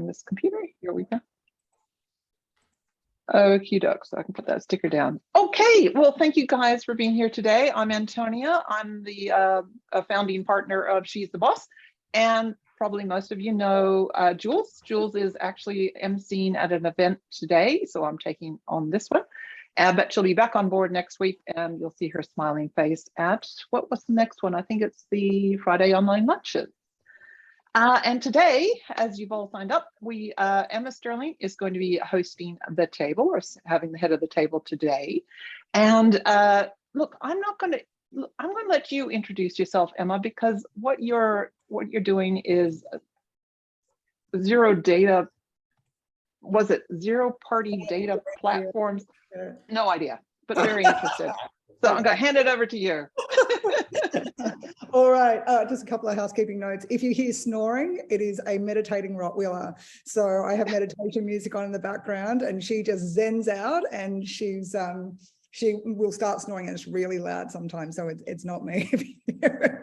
on this computer. Here we go. Okie doke, so I can put that sticker down. Okay, well, thank you guys for being here today. I'm Antonia. I'm the founding partner of She's the Boss. And probably most of you know Jules. Jules is actually emceeing at an event today, so I'm taking on this one. But she'll be back on board next week, and you'll see her smiling face at, what was the next one? I think it's the Friday Online Lunches. And today, as you've all signed up, Emma Stirling is going to be hosting the table, or having the head of the table today. And look, I'm going to let you introduce yourself, Emma, because what you're doing is zero party data platforms? No idea, but very interested. So I'm going to hand it over to you. All right, just a couple of housekeeping notes. If you hear snoring, it is a meditating Rottweiler. So I have meditation music on in the background, and she just zens out, and she will start snoring, and it's really loud sometimes. So it's not me.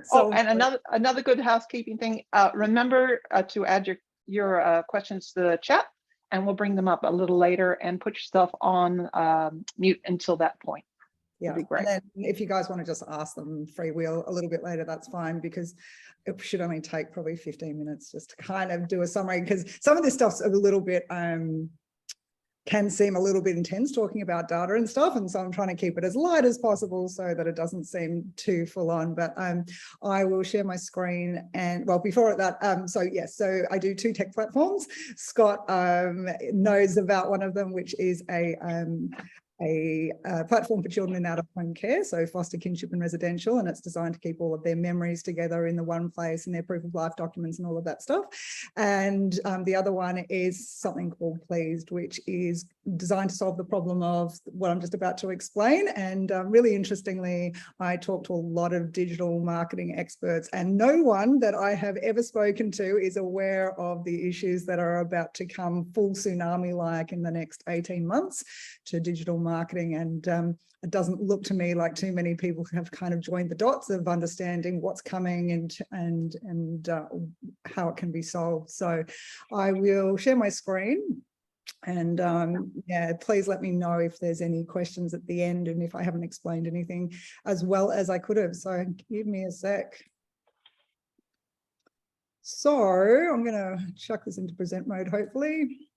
So, and another good housekeeping thing. Remember to add your questions to the chat, and we'll bring them up a little later, and put yourself on mute until that point. Yeah, and then if you guys want to just ask them freewheel a little bit later, that's fine, because it should only take probably 15 minutes just to kind of do a summary, because some of this stuff's a little bit, can seem a little bit intense talking about data and stuff. And so I'm trying to keep it as light as possible so that it doesn't seem too full on. But I will share my screen. And well, before that, so I do 2 tech platforms. Scott knows about one of them, which is a platform for children in out-of-home care, so foster, kinship and residential, and it's designed to keep all of their memories together in the one place, and their proof of life documents and all of that stuff. And the other one is something called Pleased, which is designed to solve the problem of what I'm just about to explain. And really interestingly, I talked to a lot of digital marketing experts, and no one that I have ever spoken to is aware of the issues that are about to come full tsunami-like in the next 18 months to digital marketing. And it doesn't look to me like too many people have kind of joined the dots of understanding what's coming and how it can be solved. So I will share my screen, and yeah, please let me know if there's any questions at the end, and if I haven't explained anything as well as I could have. So give me a sec. So I'm going to chuck this into present mode, hopefully.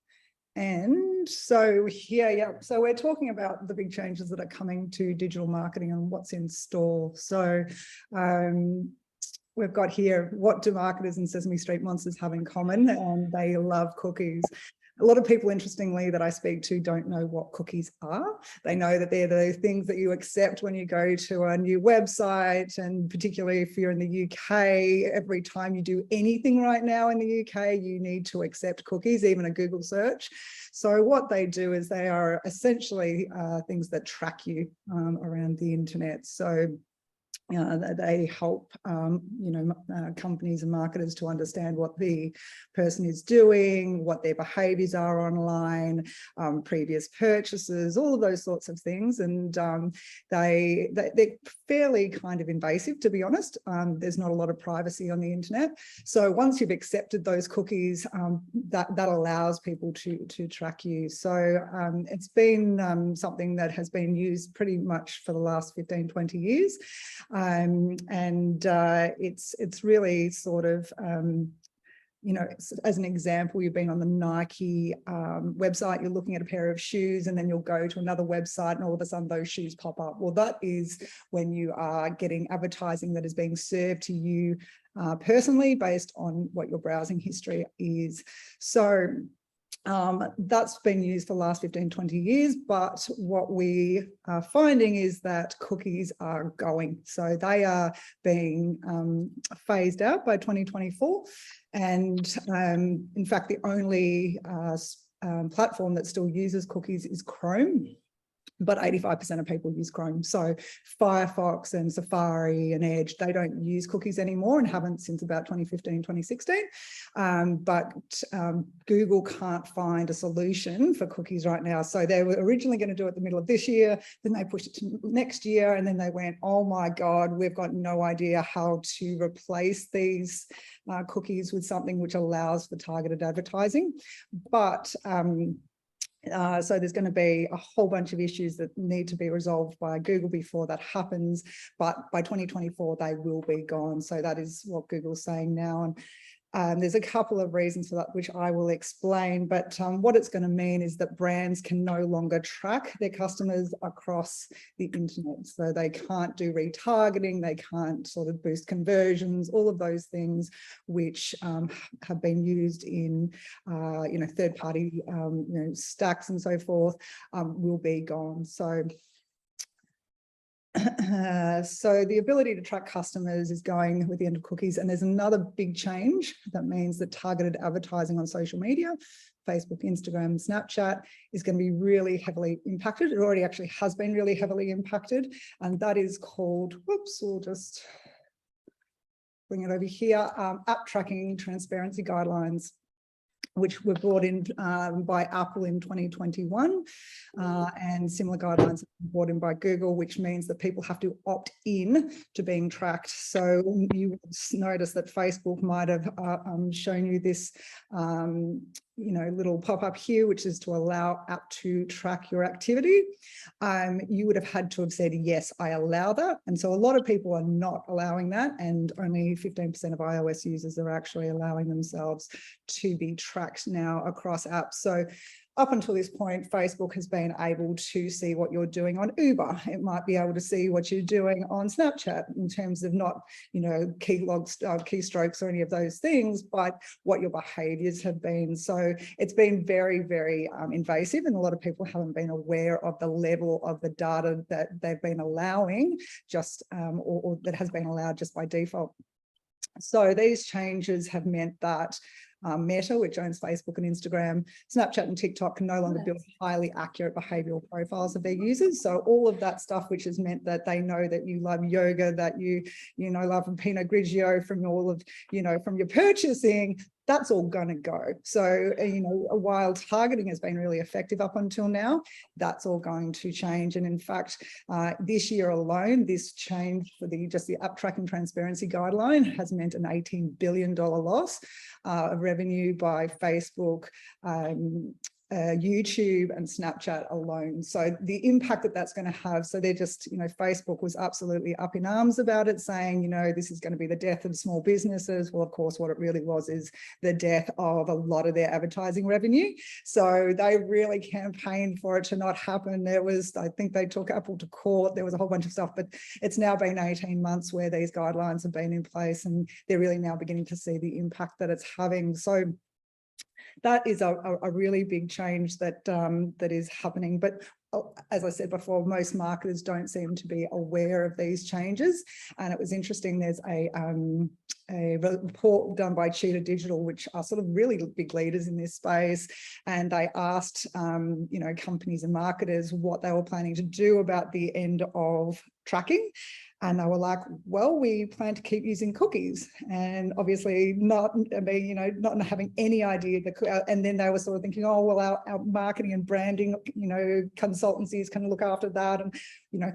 And so here, yeah, so we're talking about the big changes that are coming to digital marketing and what's in store. So we've got here, what do marketers and Sesame Street monsters have in common? And they love cookies. A lot of people, interestingly, that I speak to don't know what cookies are. They know that they're the things that you accept when you go to a new website, and particularly if you're in the UK, every time you do anything right now in the UK, you need to accept cookies, even a Google search. So what they do is they are essentially things that track you around the internet. So they help companies and marketers to understand what the person is doing, what their behaviors are online, previous purchases, all of those sorts of things. And they're fairly kind of invasive, to be honest. There's not a lot of privacy on the internet. So once you've accepted those cookies, that allows people to track you. So it's been something that has been used pretty much for the last 15, 20 years. It's really sort of, as an example, you've been on the Nike website, you're looking at a pair of shoes, and then you'll go to another website and all of a sudden those shoes pop up. Well, that is when you are getting advertising that is being served to you personally based on what your browsing history is. So that's been used for the last 15, 20 years, but what we are finding is that cookies are going. So they are being phased out by 2024. And in fact, the only platform that still uses cookies is Chrome. but 85% of people use Chrome. So Firefox and Safari and Edge, they don't use cookies anymore and haven't since about 2015, 2016. But Google can't find a solution for cookies right now. So they were originally going to do it the middle of this year, then they pushed it to next year, and then they went, oh my God, we've got no idea how to replace these cookies with something which allows for targeted advertising. But so there's going to be a whole bunch of issues that need to be resolved by Google before that happens. But by 2024, they will be gone. So that is what Google's saying now. And there's a couple of reasons for that, which I will explain. But what it's going to mean is that brands can no longer track their customers across the internet. So they can't do retargeting, they can't sort of boost conversions, all of those things which have been used in, third-party, stacks and so forth, will be gone. So the ability to track customers is going with the end of cookies. And there's another big change that means that targeted advertising on social media, Facebook, Instagram, Snapchat, is going to be really heavily impacted. It already actually has been really heavily impacted. And that is called, whoops, we'll just bring it over here, app tracking transparency guidelines, which were brought in by Apple in 2021, and similar guidelines brought in by Google, which means that people have to opt in to being tracked. So you notice that Facebook might have shown you this little pop-up here, which is to allow app to track your activity. You would have had to have said, yes, I allow that. And so a lot of people are not allowing that, and only 15% of iOS users are actually allowing themselves to be tracked now across apps. So up until this point, Facebook has been able to see what you're doing on Uber. It might be able to see what you're doing on Snapchat in terms of not, keystrokes or any of those things, but what your behaviors have been. So it's been very, very invasive, and a lot of people haven't been aware of the level of the data that they've been allowing just, or that has been allowed just by default. So these changes have meant that Meta, which owns Facebook and Instagram, Snapchat and TikTok can no longer build highly accurate behavioral profiles of their users. So all of that stuff, which has meant that they know that you love yoga, that you love Pinot Grigio from all of, from your purchasing, that's all going to go. So, while targeting has been really effective up until now, that's all going to change. And in fact, this year alone, this change for just the app tracking transparency guideline has meant an $18 billion loss of revenue by Facebook, YouTube and Snapchat alone. So the impact that that's going to have, so they're just, Facebook was absolutely up in arms about it, saying, this is going to be the death of small businesses. Well, of course, what it really was is the death of a lot of their advertising revenue. So they really campaigned for it to not happen. There was, I think they took Apple to court. There was a whole bunch of stuff, but it's now been 18 months where these guidelines have been in place, and they're really now beginning to see the impact that it's having. So that is a really big change that is happening. But as I said before, most marketers don't seem to be aware of these changes. And it was interesting, there's a report done by Cheetah Digital, which are sort of really big leaders in this space. And they asked, companies and marketers what they were planning to do about the end of tracking. And they were like, well, we plan to keep using cookies, and obviously not having any idea. And then they were sort of thinking, oh, well, our marketing and branding, consultancies can look after that. And,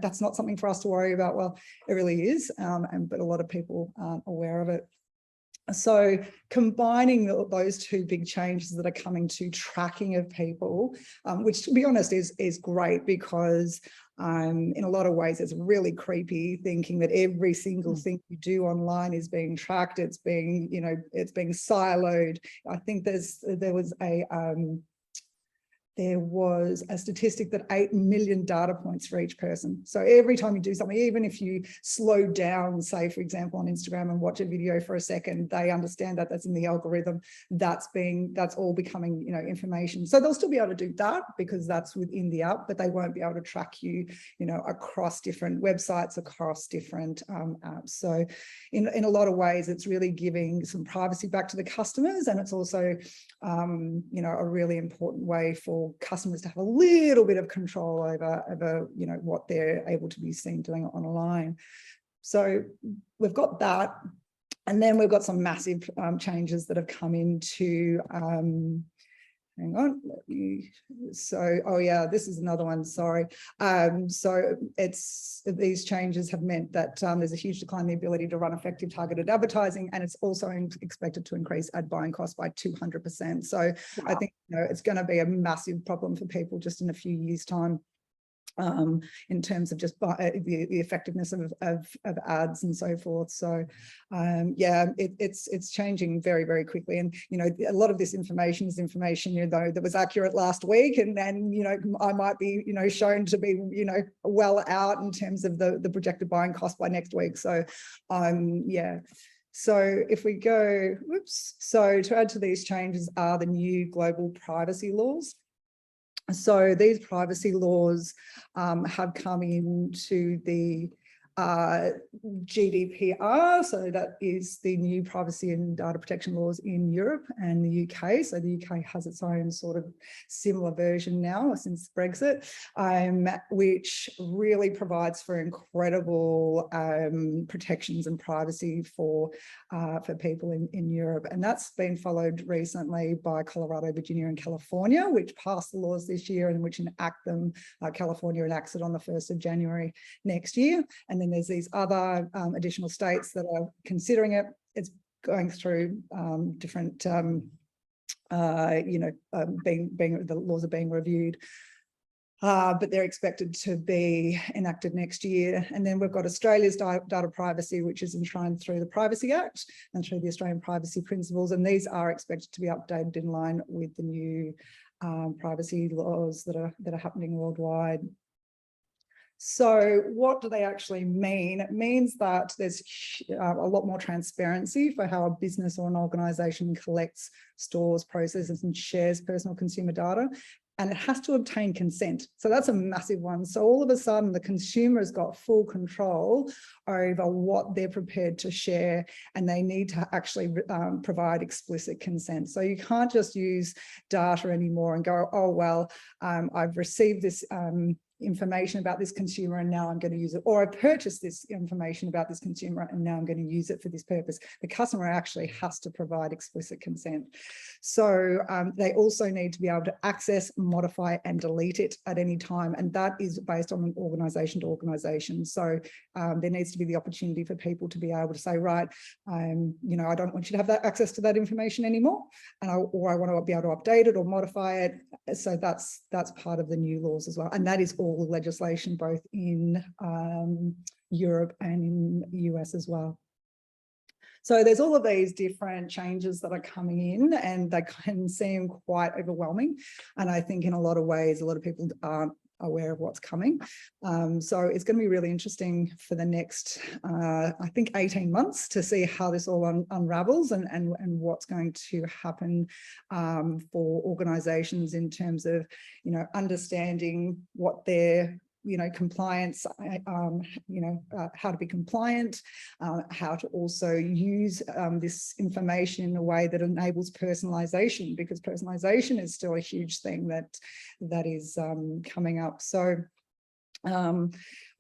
that's not something for us to worry about. Well, it really is. But a lot of people aren't aware of it. So combining those two big changes that are coming to tracking of people, which to be honest is great, because in a lot of ways it's really creepy thinking that every single thing you do online is being tracked. It's being, it's being siloed. I think there was a statistic that 8 million data points for each person. So every time you do something, even if you slow down, say, for example, on Instagram and watch a video for a second, they understand that that's in the algorithm, that's all becoming, information. So they'll still be able to do that because that's within the app, but they won't be able to track you, across different websites, across different apps. So in a lot of ways, it's really giving some privacy back to the customers. And it's also, a really important way for for customers to have a little bit of control over you know, what they're able to be seen doing online. So we've got that. And then we've got some massive changes that have come into, hang on, let me, so, oh yeah, this is another one, sorry. So these changes have meant that there's a huge decline in the ability to run effective targeted advertising, and it's also expected to increase ad buying costs by 200%. So wow. I think, you know, it's going to be a massive problem for people just in a few years' time. In terms of just the effectiveness of ads and so forth. So yeah, it's changing very, very quickly. And, you know, a lot of this information is information, you know, that was accurate last week. And then, you know, I might be, you know, shown to be, you know, well out in terms of the projected buying cost by next week. So yeah. So if we go, whoops, so to add to these changes are the new global privacy laws. So these privacy laws have come into the GDPR, so that is the new privacy and data protection laws in Europe and the UK. So the UK has its own sort of similar version now since Brexit, which really provides for incredible protections and privacy for people in Europe. And that's been followed recently by Colorado, Virginia and California, which passed the laws this year and which enact them. California enacts it on the 1st of January next year. And then there's these other additional states that are considering it. It's going through different, you know, the laws are being reviewed. But they're expected to be enacted next year. And then we've got Australia's data privacy, which is enshrined through the Privacy Act and through the Australian privacy principles. And these are expected to be updated in line with the new privacy laws that are happening worldwide. So what do they actually mean? It means that there's a lot more transparency for how a business or an organisation collects, stores, processes and shares personal consumer data. And it has to obtain consent. So that's a massive one. So all of a sudden, the consumer has got full control over what they're prepared to share, and they need to actually provide explicit consent. So you can't just use data anymore and go, oh, well, I've received this information about this consumer and now I'm going to use it, or I purchased this information about this consumer and now I'm going to use it for this purpose. The customer actually has to provide explicit consent. So they also need to be able to access, modify and delete it at any time, and that is based on an organisation to organisation. So there needs to be the opportunity for people to be able to say, right, you know, I don't want you to have that access to that information anymore, and or I want to be able to update it or modify it. So that's part of the new laws as well, and that is all legislation both in Europe and in the US as well. So there's all of these different changes that are coming in, and they can seem quite overwhelming. And I think in a lot of ways, a lot of people aren't aware of what's coming. So it's going to be really interesting for the next, I think, 18 months to see how this all unravels and what's going to happen for organisations in terms of, you know, understanding what their compliance, how to be compliant, how to also use this information in a way that enables personalization, because personalization is still a huge thing that is coming up. So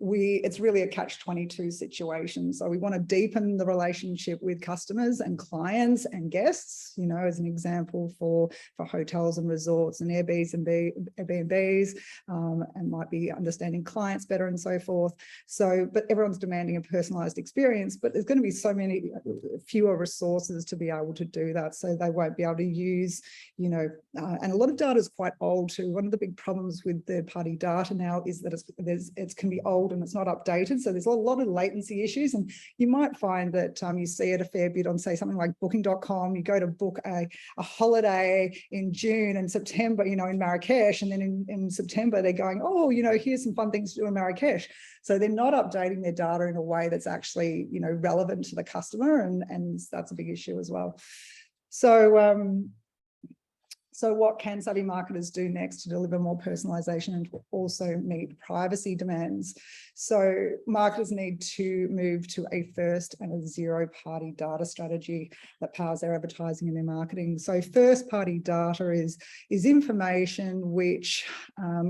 it's really a catch-22 situation. So we want to deepen the relationship with customers and clients and guests, you know, as an example for hotels and resorts and Airbnbs, and might be understanding clients better and so forth. So, but everyone's demanding a personalized experience, but there's going to be so many fewer resources to be able to do that. So they won't be able to use, you know, and a lot of data is quite old too. One of the big problems with third-party data now is that it can be old and it's not updated. So there's a lot of latency issues, and you might find that you see it a fair bit on, say, something like booking.com. You go to book a holiday in June and September, you know, in Marrakesh, and then in September they're going, oh, you know, here's some fun things to do in Marrakesh. So they're not updating their data in a way that's actually, you know, relevant to the customer, and that's a big issue as well. So So what can savvy marketers do next to deliver more personalization and to also meet privacy demands? So marketers need to move to a first and a zero-party data strategy that powers their advertising and their marketing. So first-party data is information which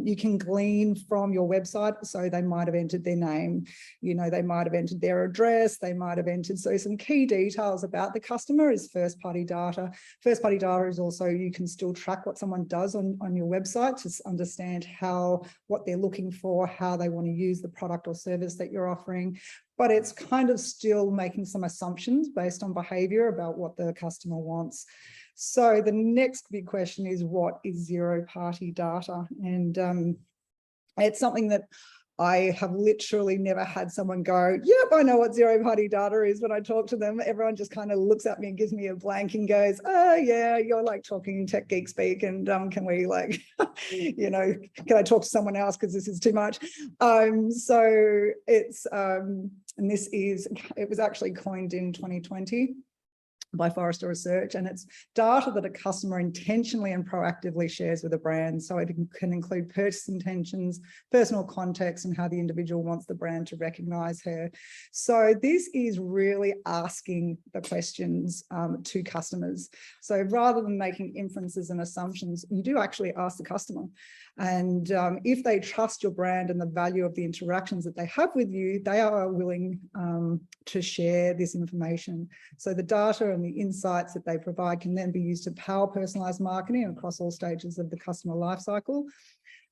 you can glean from your website. So they might have entered their name, you know, they might have entered their address, they might have entered. So some key details about the customer is first-party data. First-party data is also, you can still track what someone does on your website to understand what they're looking for, how they want to use the product or service that you're offering. But it's kind of still making some assumptions based on behavior about what the customer wants. So the next big question is, what is zero-party data? And it's something that I have literally never had someone go, yep, I know what zero-party data is. When I talk to them, everyone just kind of looks at me and gives me a blank and goes, oh yeah, you're like talking tech geek speak, and can we like, you know, can I talk to someone else because this is too much? So it's, and it was actually coined in 2020 by Forrester Research, and it's data that a customer intentionally and proactively shares with a brand. So it can include purchase intentions, personal context, and how the individual wants the brand to recognize her. So this is really asking the questions to customers. So rather than making inferences and assumptions, you do actually ask the customer. And if they trust your brand and the value of the interactions that they have with you, they are willing to share this information. So the data and the insights that they provide can then be used to power personalized marketing across all stages of the customer lifecycle.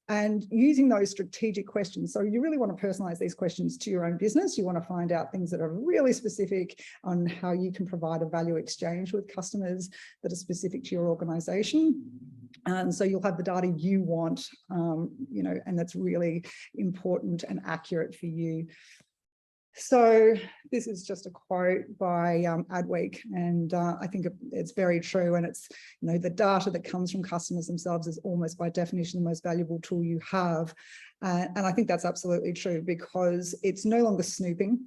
And using those strategic questions. So you really want to personalize these questions to your own business. You want to find out things that are really specific on how you can provide a value exchange with customers that are specific to your organization. And so you'll have the data you want, you know, and that's really important and accurate for you. So this is just a quote by Adweek, and I think it's very true. And it's, you know, the data that comes from customers themselves is almost by definition the most valuable tool you have. And I think that's absolutely true, because it's no longer snooping.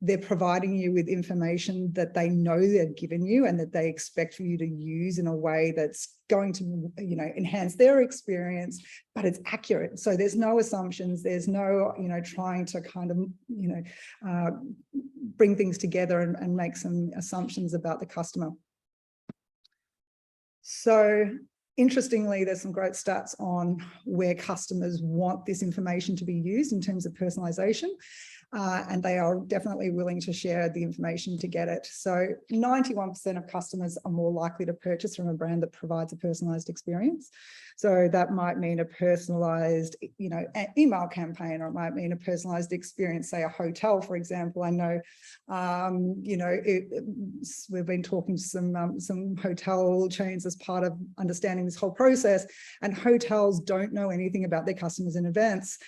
They're providing you with information that they know they've given you and that they expect for you to use in a way that's going to, you know, enhance their experience, but it's accurate. So there's no assumptions. There's no, you know, trying to kind of, you know, bring things together and make some assumptions about the customer. So interestingly, there's some great stats on where customers want this information to be used in terms of personalization. And they are definitely willing to share the information to get it. So 91% of customers are more likely to purchase from a brand that provides a personalized experience. So that might mean a personalized, you know, email campaign, or it might mean a personalized experience, say a hotel, for example. I know, you know, we've been talking to some hotel chains as part of understanding this whole process, and hotels don't know anything about their customers in advance.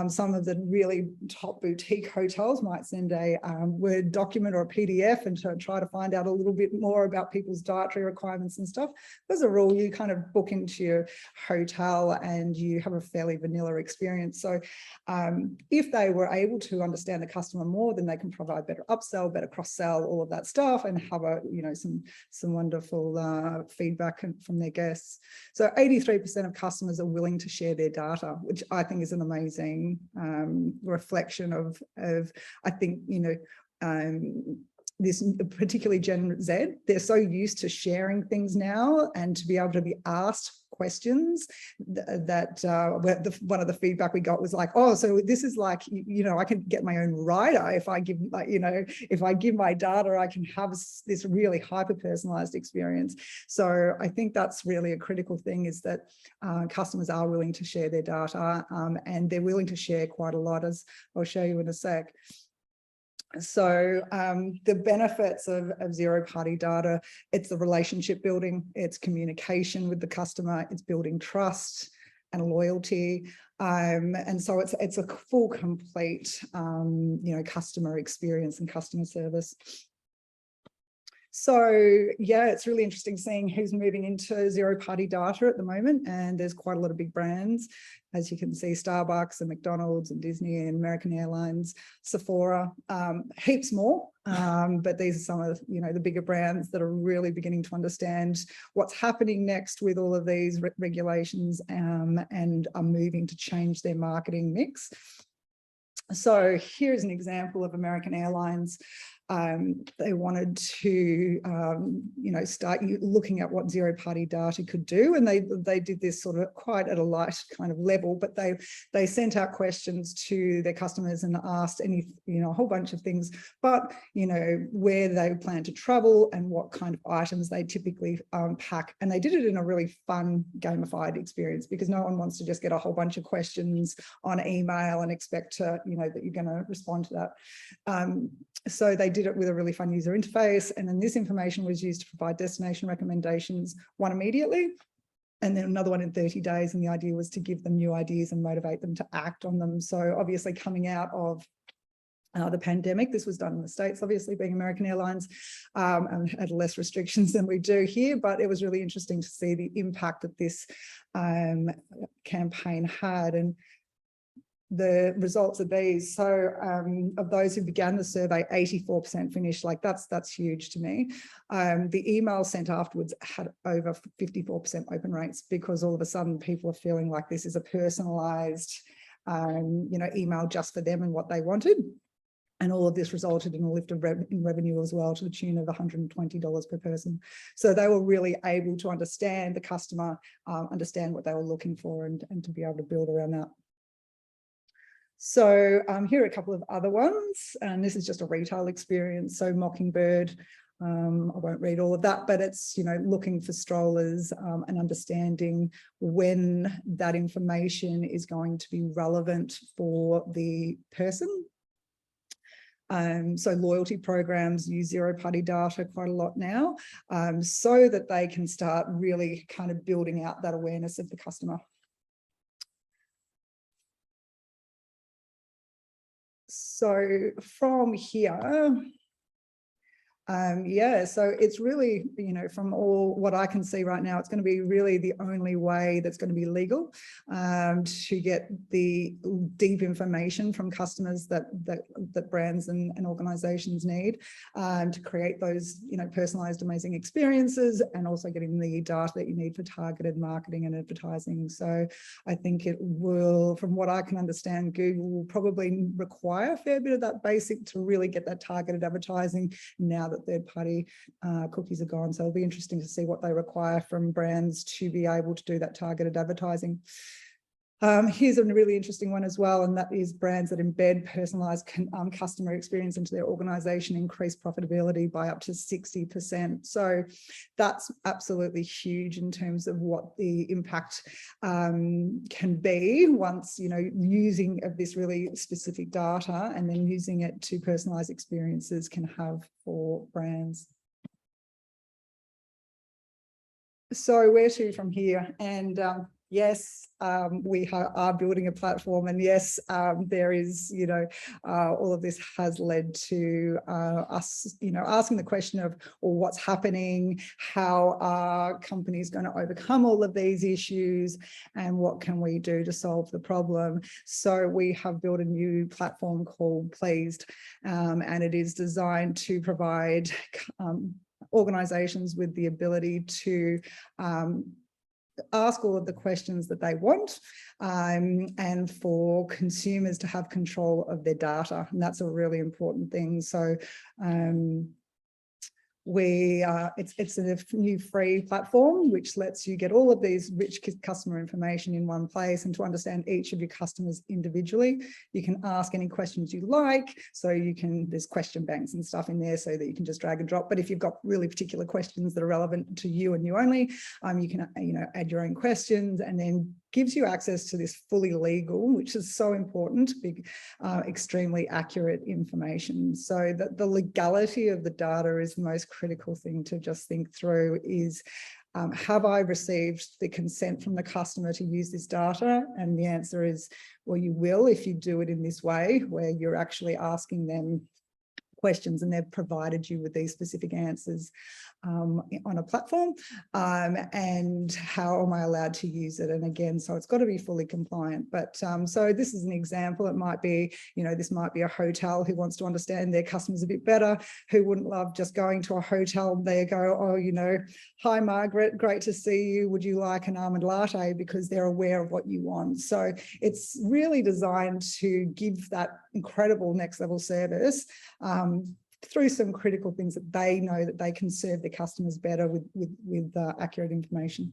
Some of the really top boutique hotels might send a Word document or a PDF and try to find out a little bit more about people's dietary requirements and stuff. As a rule, you kind of book into your hotel and you have a fairly vanilla experience. So if they were able to understand the customer more, then they can provide better upsell, better cross-sell, all of that stuff, and have a, you know, some wonderful feedback from their guests. So 83% of customers are willing to share their data, which I think is an amazing reflection of I think, you know, this particularly Gen Z, they're so used to sharing things now, and to be able to be asked questions that one of the feedback we got was like, oh, so this is like, you know, I can get my own rider if I give, like, you know, if I give my data, I can have this really hyper personalized experience. So I think that's really a critical thing, is that customers are willing to share their data, and they're willing to share quite a lot, as I'll show you in a sec. So the benefits of zero-party data, it's the relationship building, it's communication with the customer, it's building trust and loyalty. And so it's a full, complete, you know, customer experience and customer service. So yeah, it's really interesting seeing who's moving into zero-party data at the moment, and there's quite a lot of big brands, as you can see, Starbucks and McDonald's and Disney and American Airlines, Sephora, heaps more. But these are some of, you know, the bigger brands that are really beginning to understand what's happening next with all of these regulations, and are moving to change their marketing mix. So here's an example of American Airlines. They wanted to, you know, start looking at what zero-party data could do, and they did this sort of quite at a light kind of level. But they sent out questions to their customers and asked a whole bunch of things. But you know, where they plan to travel and what kind of items they typically pack, and they did it in a really fun, gamified experience, because no one wants to just get a whole bunch of questions on email and expect to, you know, that you're going to respond to that. So they did it with a really fun user interface, and then this information was used to provide destination recommendations, one immediately, and then another one in 30 days. And the idea was to give them new ideas and motivate them to act on them. So obviously, coming out of the pandemic, this was done in the States, obviously being American Airlines, and had less restrictions than we do here, but it was really interesting to see the impact that this campaign had. And the results of these, so of those who began the survey, 84% finished. Like that's huge to me. The email sent afterwards had over 54% open rates, because all of a sudden people are feeling like this is a personalized email just for them and what they wanted. And all of this resulted in a lift of in revenue as well, to the tune of $120 per person. So they were really able to understand the customer, understand what they were looking for, and to be able to build around that. So here are a couple of other ones, and this is just a retail experience. So Mockingbird, I won't read all of that, but it's, you know, looking for strollers, and understanding when that information is going to be relevant for the person. So loyalty programs use zero-party data quite a lot now, so that they can start really kind of building out that awareness of the customer. So from here, yeah, so it's really, you know, from all what I can see right now, it's going to be really the only way that's going to be legal, to get the deep information from customers that brands and organizations need, to create those, you know, personalized, amazing experiences, and also getting the data that you need for targeted marketing and advertising. So I think it will, from what I can understand, Google will probably require a fair bit of that basic to really get that targeted advertising now that third-party cookies are gone. So it'll be interesting to see what they require from brands to be able to do that targeted advertising. Here's a really interesting one as well, and that is brands that embed personalized customer experience into their organization increase profitability by up to 60%. So that's absolutely huge in terms of what the impact can be once, you know, using of this really specific data, and then using it to personalize experiences can have for brands. So where to from here? And yes, we are building a platform, and yes, there is, you know, all of this has led to us, you know, asking the question of, well, what's happening? How are companies going to overcome all of these issues? And what can we do to solve the problem? So we have built a new platform called Pleased, and it is designed to provide organizations with the ability to ask all of the questions that they want, and for consumers to have control of their data. And that's a really important thing. So it's a new free platform which lets you get all of these rich customer information in one place, and to understand each of your customers individually. You can ask any questions you like, so there's question banks and stuff in there so that you can just drag and drop. But if you've got really particular questions that are relevant to you and you only, you can, you know, add your own questions, and then gives you access to this fully legal, which is so important, big, extremely accurate information. So that the legality of the data is the most critical thing to just think through is, have I received the consent from the customer to use this data? And the answer is, well, you will if you do it in this way, where you're actually asking them questions, and they've provided you with these specific answers on a platform, and how am I allowed to use it? And again, so it's got to be fully compliant. But so this is an example. It might be, this might be a hotel who wants to understand their customers a bit better, who wouldn't love just going to a hotel. They go, oh, hi Margaret, great to see you. Would you like an almond latte? Because they're aware of what you want. So it's really designed to give that incredible next level service through some critical things that they know that they can serve their customers better with accurate information.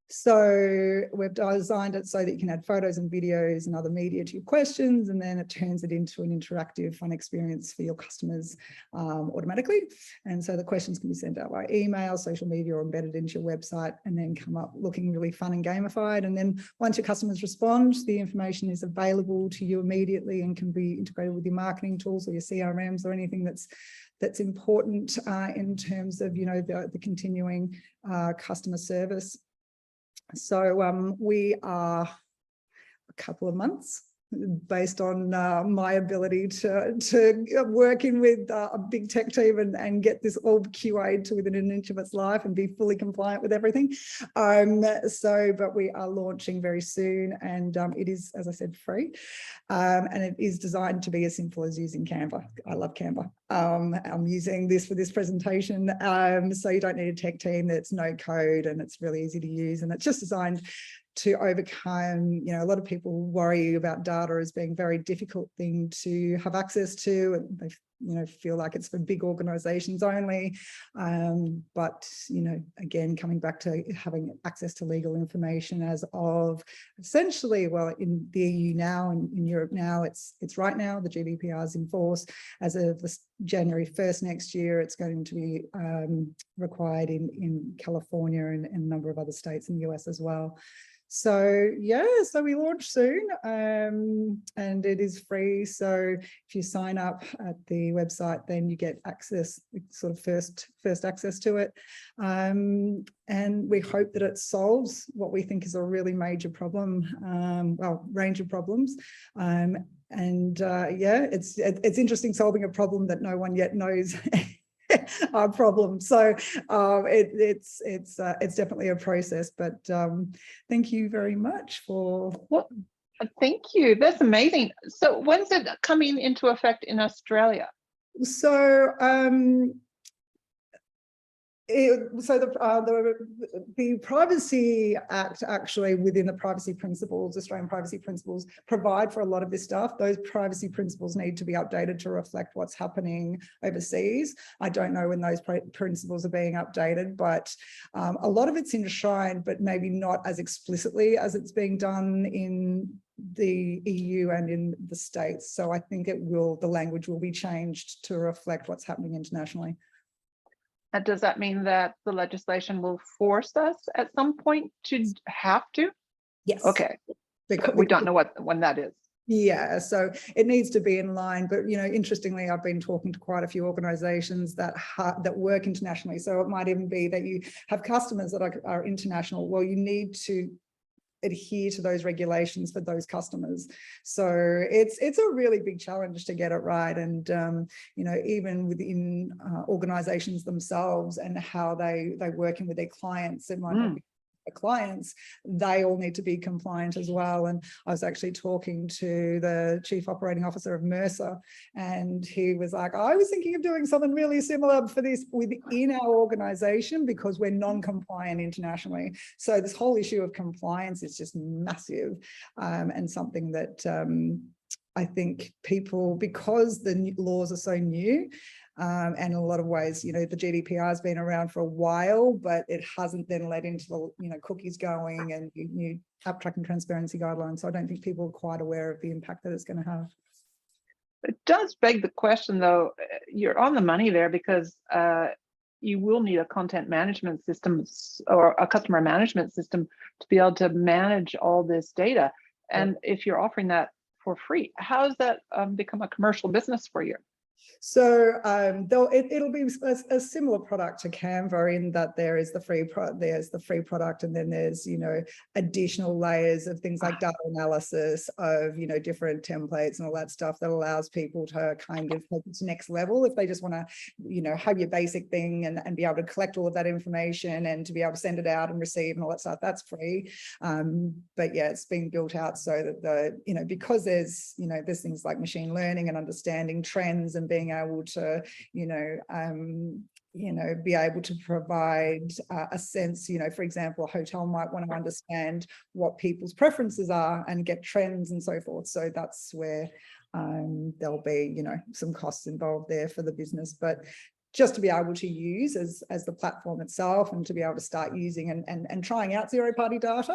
So we've designed it so that you can add photos and videos and other media to your questions, and then it turns it into an interactive, fun experience for your customers automatically. And so the questions can be sent out by email, social media, or embedded into your website, and then come up looking really fun and gamified. And then once your customers respond, the information is available to you immediately and can be integrated with your marketing tools or your CRMs or anything that's important in terms of the continuing customer service. So we are a couple of months, based on my ability to work in with a big tech team and get this all QA'd to within an inch of its life and be fully compliant with everything. But we are launching very soon, and it is, as I said, free, and it is designed to be as simple as using Canva. I love Canva. I'm using this for this presentation, so you don't need a tech team. That's no code, and it's really easy to use, and it's just designed to overcome, a lot of people worry about data as being a very difficult thing to have access to, and they feel like it's for big organizations only. But again, coming back to having access to legal information as of essentially, well, in the EU now and in Europe now, it's right now, the GDPR is in force. As of January 1st next year, it's going to be required in California and a number of other states in the US as well. So yeah, so we launch soon, and it is free. So if you sign up at the website, then you get access, sort of first access to it. And we hope that it solves what we think is a really major problem, range of problems. Yeah, it's interesting solving a problem that no one yet knows our problem. So it's definitely a process, but thank you very much for. Well, thank you. That's amazing. So when's it coming into effect in Australia? So the Privacy Act, actually, within the privacy principles, Australian privacy principles, provide for a lot of this stuff. Those privacy principles need to be updated to reflect what's happening overseas. I don't know when those principles are being updated, but a lot of it's enshrined, but maybe not as explicitly as it's being done in the EU and in the States. So I think the language will be changed to reflect what's happening internationally. And does that mean that the legislation will force us at some point to have to? Yes. Okay. But we don't know when that is. Yeah, so it needs to be in line. But interestingly, I've been talking to quite a few organisations that work internationally. So it might even be that you have customers that are international. Well, you need to adhere to those regulations for those customers. So it's a really big challenge to get it right. And even within organizations themselves and how they working with their clients, it might not be clients, they all need to be compliant as well. And I was actually talking to the Chief Operating Officer of Mercer, and he was like, I was thinking of doing something really similar for this within our organization because we're non-compliant internationally. So this whole issue of compliance is just massive, and something that I think people, because the laws are so new, and in a lot of ways, the GDPR has been around for a while, but it hasn't then led into the, cookies going and new app tracking transparency guidelines. So I don't think people are quite aware of the impact that it's going to have. It does beg the question, though. You're on the money there, because you will need a content management system or a customer management system to be able to manage all this data. And if you're offering that for free, how does that become a commercial business for you? So it'll be a similar product to Canva in that there is the free product, and then there's, you know, additional layers of things like data analysis of, you know, different templates and all that stuff that allows people to kind of take it to next level if they just want to, you know, have your basic thing and be able to collect all of that information and to be able to send it out and receive and all that stuff. That's free. But yeah, it's being built out so that you know, because there's, you know, there's things like machine learning and understanding trends and being able to, you know, be able to provide a sense, you know, for example, a hotel might want to understand what people's preferences are and get trends and so forth. So that's where there'll be, you know, some costs involved there for the business, but just to be able to use as the platform itself and to be able to start using and trying out zero-party data,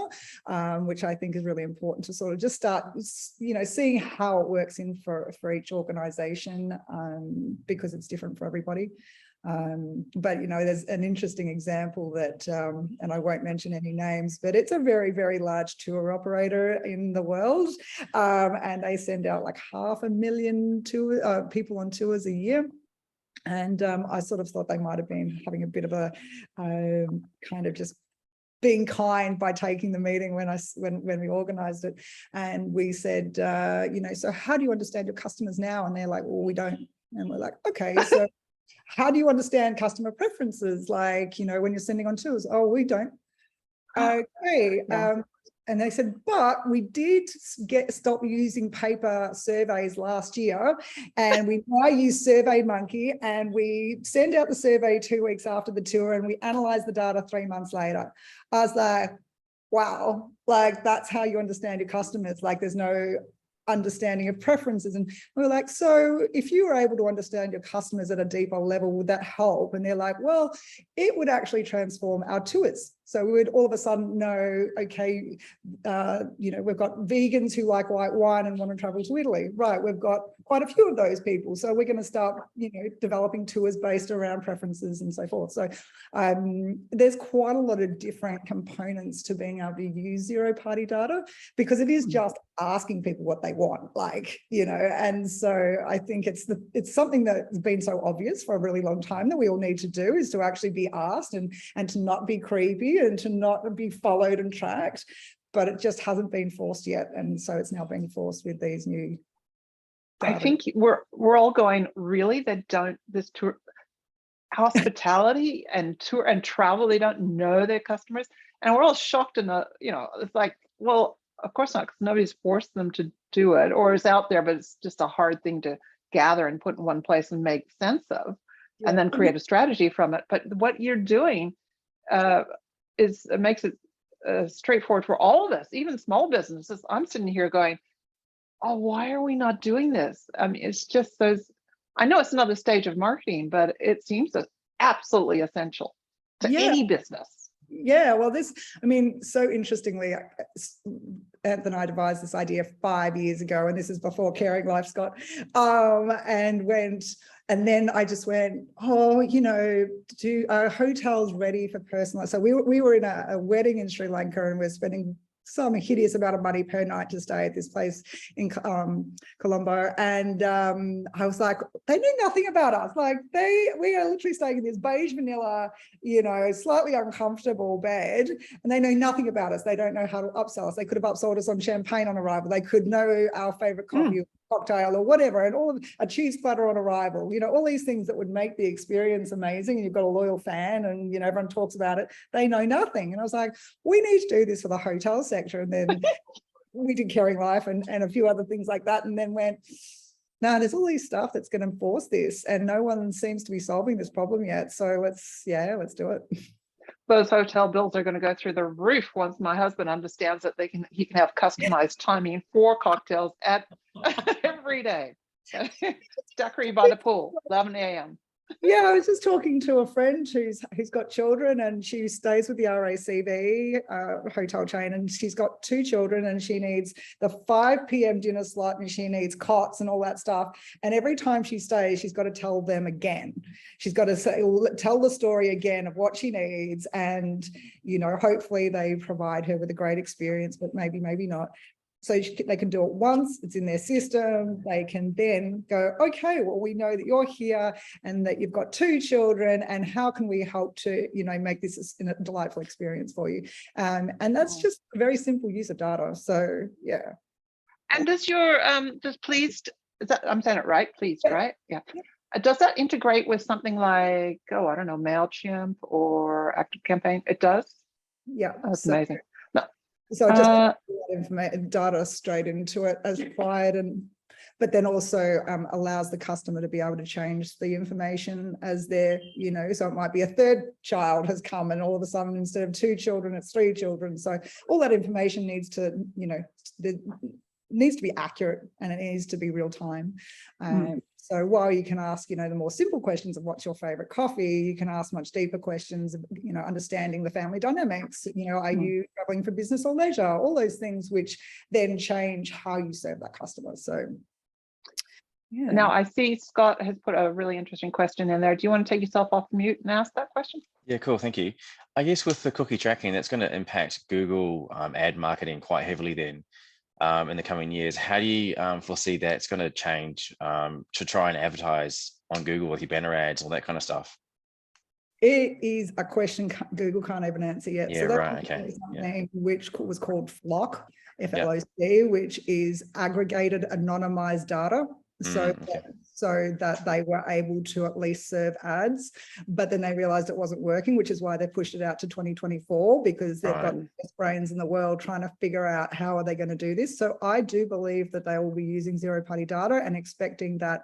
which I think is really important to sort of just start, you know, seeing how it works in for each organization, because it's different for everybody. But, you know, there's an interesting example that, and I won't mention any names, but it's a very, very large tour operator in the world. And they send out like 500,000 people on tours a year. And I sort of thought they might have been having a bit of a kind of just being kind by taking the meeting when we organized it. And we said, you know, so how do you understand your customers now? And they're like, well, we don't. And we're like, okay, so how do you understand customer preferences? Like, you know, when you're sending on tours? Oh, we don't. Okay. Yeah. And they said, but we did stop using paper surveys last year, and we now use SurveyMonkey, and we send out the survey 2 weeks after the tour, and we analyze the data 3 months later. I was like, wow, like that's how you understand your customers. Like there's no understanding of preferences. And we're like, so if you were able to understand your customers at a deeper level, would that help? And they're like, well, it would actually transform our tours. So we would all of a sudden know, okay, you know, we've got vegans who like white wine and want to travel to Italy. Right, we've got quite a few of those people. So we're going to start, you know, developing tours based around preferences and so forth. So there's quite a lot of different components to being able to use zero-party data, because it is just asking people what they want, like, you know. And so I think it's something that's been so obvious for a really long time that we all need to do, is to actually be asked and to not be creepy and to not be followed and tracked, but it just hasn't been forced yet. And so it's now being forced with these new data. I think we're all going, really, that don't, this tour hospitality and tour and travel, they don't know their customers, and we're all shocked. And you know, it's like, well, of course not, because nobody's forced them to do it, or it's out there, but it's just a hard thing to gather and put in one place and make sense of, and then create a strategy from it. But what you're doing it makes it straightforward for all of us, even small businesses. I'm sitting here going, oh, why are we not doing this? I mean, it's just those, I know it's another stage of marketing, but it seems absolutely essential to any business. Yeah, well, I mean, so interestingly, Anthony and I devised this idea 5 years ago, and this is before Caring Life, Scott, and then I just went, oh, you know, are hotels ready for personal? So we were in a wedding in Sri Lanka, and we're spending some hideous amount of money per night to stay at this place in Colombo. And I was like, they knew nothing about us. Like we are literally staying in this beige vanilla, you know, slightly uncomfortable bed, and they know nothing about us. They don't know how to upsell us. They could have upsold us on champagne on arrival. They could know our favorite coffee cocktail or whatever, and all a cheese platter on arrival, you know, all these things that would make the experience amazing. And you've got a loyal fan, and, you know, everyone talks about it. They know nothing. And I was like, we need to do this for the hotel sector. And then we did Caring Life and a few other things like that, and then went, no, there's all these stuff that's going to force this, and no one seems to be solving this problem yet. So let's do it. Those hotel bills are going to go through the roof once my husband understands that he can have customized timing for cocktails at every day. Daiquiri by the pool, 11 a.m. Yeah, I was just talking to a friend who's got children, and she stays with the RACV hotel chain, and she's got 2 children, and she needs the 5 p.m. dinner slot, and she needs cots and all that stuff. And every time she stays, she's got to tell them again. She's got to tell the story again of what she needs, and, you know, hopefully they provide her with a great experience, but maybe not. So they can do it once, it's in their system. They can then go, okay, well, we know that you're here and that you've got 2 children, and how can we help to, make this a delightful experience for you? And that's just a very simple use of data. So, yeah. And does your, does Pleased, is that, I'm saying it right, Pleased, Yeah. right? Yeah. Does that integrate with something like, oh, I don't know, MailChimp or ActiveCampaign? It does? Yeah. That's amazing. No. So it just information data straight into it as required, but then also allows the customer to be able to change the information as they're, so it might be a 3rd child has come and all of a sudden instead of 2 children, it's 3 children. So all that information needs to, needs to be accurate, and it needs to be real time. So while you can ask, the more simple questions of what's your favorite coffee, you can ask much deeper questions of, understanding the family dynamics, are you traveling for business or leisure, all those things which then change how you serve that customer. So yeah. Now I see Scott has put a really interesting question in there. Do you want to take yourself off mute and ask that question? Yeah, cool, thank you. I guess with the cookie tracking, that's going to impact Google ad marketing quite heavily then. In the coming years, how do you foresee that's going to change to try and advertise on Google with your banner ads, all that kind of stuff? It is a question Google can't even answer yet. Yeah, so that's right. Okay. Something which was called FLOC, FLOC, which is aggregated anonymized data. So that they were able to at least serve ads, but then they realized it wasn't working, which is why they pushed it out to 2024, because they've got the best brains in the world trying to figure out how are they going to do this. So I do believe that they will be using zero-party data and expecting that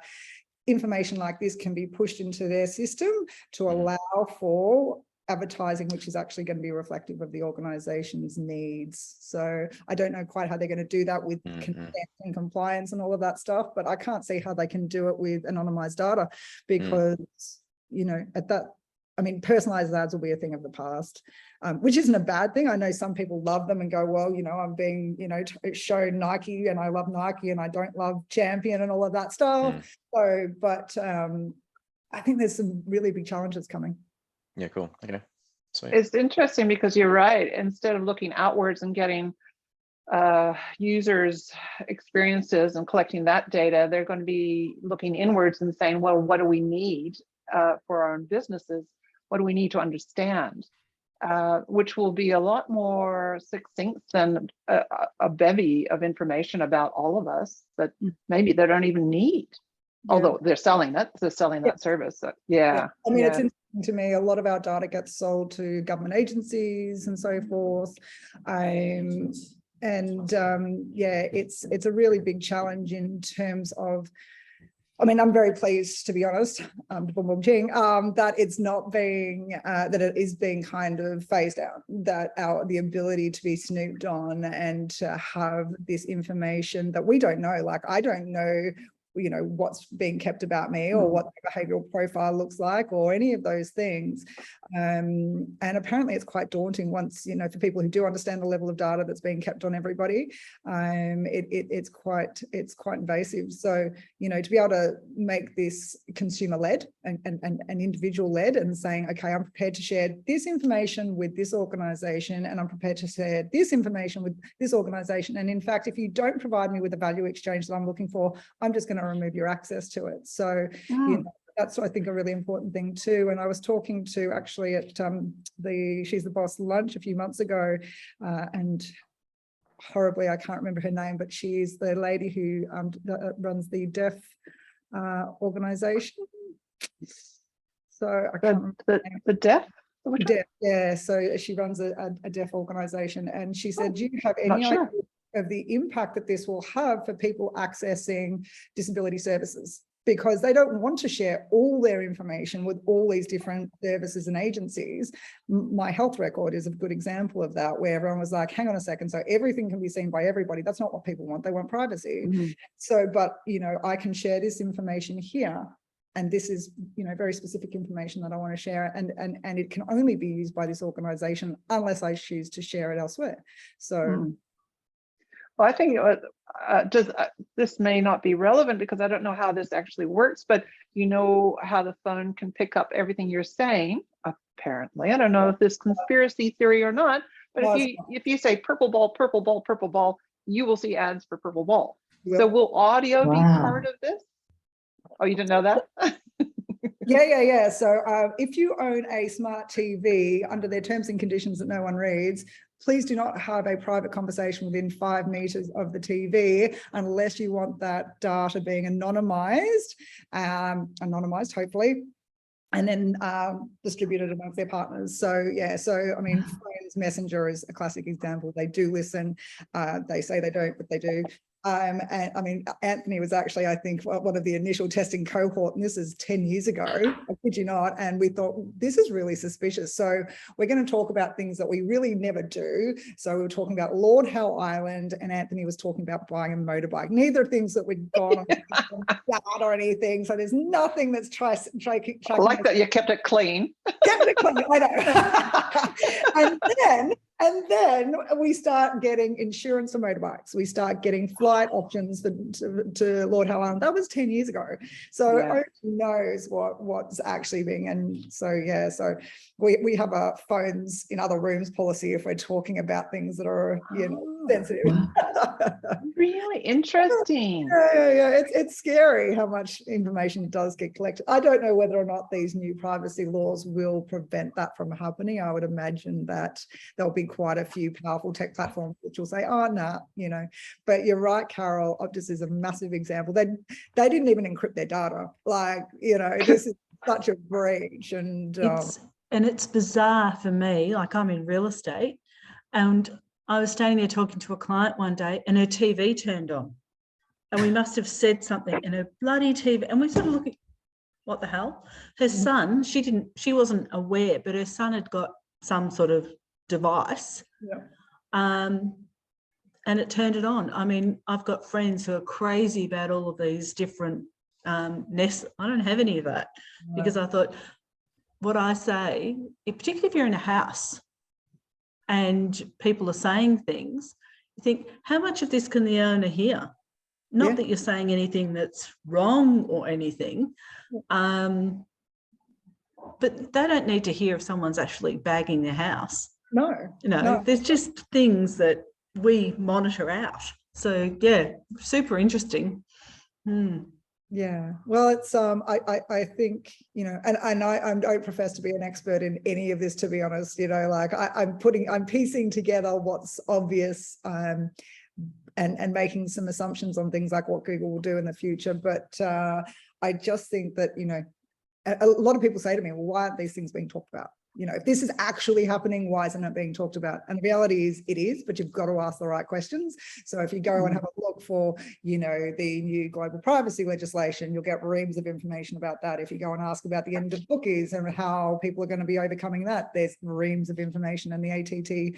information like this can be pushed into their system to allow for advertising, which is actually going to be reflective of the organization's needs. So I don't know quite how they're going to do that with consent and compliance and all of that stuff, but I can't see how they can do it with anonymized data, because, at that, personalized ads will be a thing of the past, which isn't a bad thing. I know some people love them and go, well, I'm being, shown Nike and I love Nike and I don't love Champion and all of that stuff. So, but I think there's some really big challenges coming. Yeah, cool. Okay. Sweet. It's interesting because you're right. Instead of looking outwards and getting users' experiences and collecting that data, they're going to be looking inwards and saying, well, what do we need for our own businesses? What do we need to understand? Which will be a lot more succinct than a bevy of information about all of us that maybe they don't even need. Although they're selling that service. So, it's interesting to me. A lot of our data gets sold to government agencies and so forth. It's a really big challenge in terms of, I'm very pleased, to be honest, that it's not being, that it is being kind of phased out, that the ability to be snooped on and to have this information that we don't know, like I don't know, what's being kept about me or what the behavioral profile looks like or any of those things. And apparently it's quite daunting once, for people who do understand the level of data that's being kept on everybody. It's quite invasive. So, to be able to make this consumer-led and individual-led and saying, okay, I'm prepared to share this information with this organization and I'm prepared to share this information with this organization. And in fact, if you don't provide me with the value exchange that I'm looking for, I'm just going to remove your access to it. So, that's, I think, a really important thing too. And I was talking to actually at the She's the Boss lunch a few months ago, and horribly, I can't remember her name, but she's the lady who runs the deaf organization. So I can't remember the deaf? Deaf, yeah. So she runs a deaf organization, and she said, do you have any idea of the impact that this will have for people accessing disability services? Because they don't want to share all their information with all these different services and agencies. My health record is a good example of that, where everyone was like, hang on a second, so everything can be seen by everybody. That's not what people want. They want privacy. So, but, I can share this information here. And this is, very specific information that I want to share, and it can only be used by this organization unless I choose to share it elsewhere. So, well, I think this may not be relevant because I don't know how this actually works, but how the phone can pick up everything you're saying. Apparently, I don't know if this conspiracy theory or not, but if you say purple ball, you will see ads for Purple Ball. Yep. So will audio be Wow. part of this? Oh, you didn't know that? Yeah. So if you own a smart TV, under their terms and conditions that no one reads, please do not have a private conversation within 5 meters of the TV unless you want that data being anonymized, hopefully, and then distributed amongst their partners. So yeah, so I mean, Phones Messenger is a classic example. They do listen. They say they don't, but they do. And I mean, Anthony was actually, I think, one of the initial testing cohort, and this is 10 years ago, I kid you not, and we thought, this is really suspicious. So we're going to talk about things that we really never do. So we were talking about Lord Howe Island, and Anthony was talking about buying a motorbike. Neither things that we'd gone on data or anything. So there's nothing that's I like that you kept it clean. Kept it clean, I know. And then we start getting insurance for motorbikes. We start getting flight options to Lord Howe Island. That was 10 years ago. So Yeah. who knows what's actually being. And so, yeah, so we have a phones in other rooms policy if we're talking about things that are, sensitive. Wow. Really interesting. Yeah. It's scary how much information does get collected. I don't know whether or not these new privacy laws will prevent that from happening. I would imagine that there'll be quite a few powerful tech platforms which will say, oh, nah, But you're right, Carol, Optus is a massive example. They didn't even encrypt their data. Like, this is such a breach. And it's bizarre for me. Like, I'm in real estate, and I was standing there talking to a client one day, and her TV turned on, and we must have said something, and her bloody TV, and we sort of look at, what the hell? Her son, she wasn't aware, but her son had got some sort of device, and it turned it on. I mean, I've got friends who are crazy about all of these different Nest. I don't have any of that, because I thought, what I say, particularly if you're in a house and people are saying things, you think, how much of this can the owner hear? Not that you're saying anything that's wrong or anything, but they don't need to hear if someone's actually bagging their house. No. There's just things that we monitor out. So yeah, super interesting. Yeah, well, it's I think, and I don't profess to be an expert in any of this, to be honest. Like I'm piecing together what's obvious and making some assumptions on things like what Google will do in the future. But I just think that a lot of people say to me, well, why aren't these things being talked about? If this is actually happening, why isn't it being talked about? And the reality is it is, but you've got to ask the right questions. So if you go and have a look for, the new global privacy legislation, you'll get reams of information about that. If you go and ask about the end of cookies and how people are going to be overcoming that, there's reams of information. And the ATT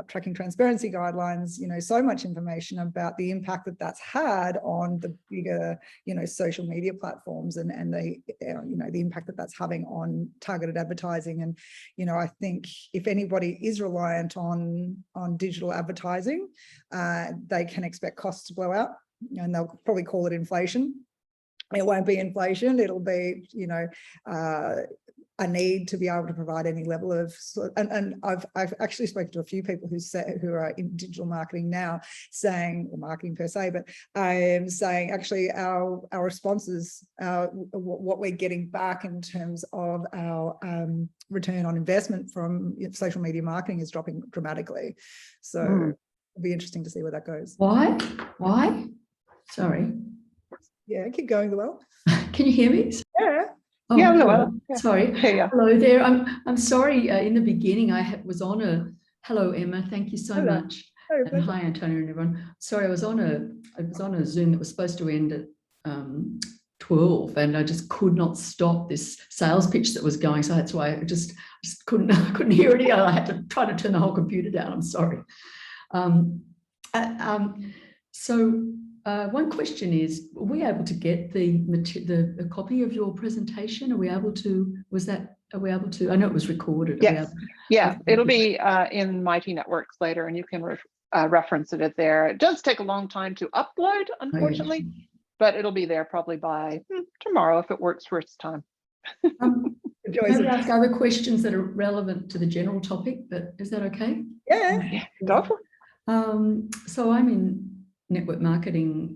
tracking transparency guidelines, so much information about the impact that that's had on the bigger, social media platforms and the, the impact that that's having on targeted advertising. And, I think if anybody is reliant on digital advertising, they can expect costs to blow out, and they'll probably call it inflation. It won't be inflation. It'll be, a need to be able to provide any level of, and I've actually spoken to a few people who are in digital marketing now, saying, or marketing per se, but I am saying actually our responses, what we're getting back in terms of our return on investment from social media marketing is dropping dramatically. So it'll be interesting to see where that goes. Why? Sorry. Yeah, keep going, Llewellyn. Can you hear me? Yeah. Oh, Yeah, hello. well, yeah. Sorry. Yeah. Hello there. I'm sorry. In the beginning, I was on a. Hello, Emma. Thank you so Hello. much. Oh, And hi, Antonio and everyone. Sorry, I was on a Zoom that was supposed to end at 12, and I just could not stop this sales pitch that was going. So that's why I just couldn't hear it. I had to try to turn the whole computer down. I'm sorry. One question is, were we able to get the copy of your presentation? Are we able to? I know it was recorded. Yes. Yeah, it'll be in Mighty Networks later, and you can reference it there. It does take a long time to upload, unfortunately, but it'll be there probably by tomorrow if it works for its time. Maybe ask other questions that are relevant to the general topic, but is that okay? Yeah. Go for it. So I'm in network marketing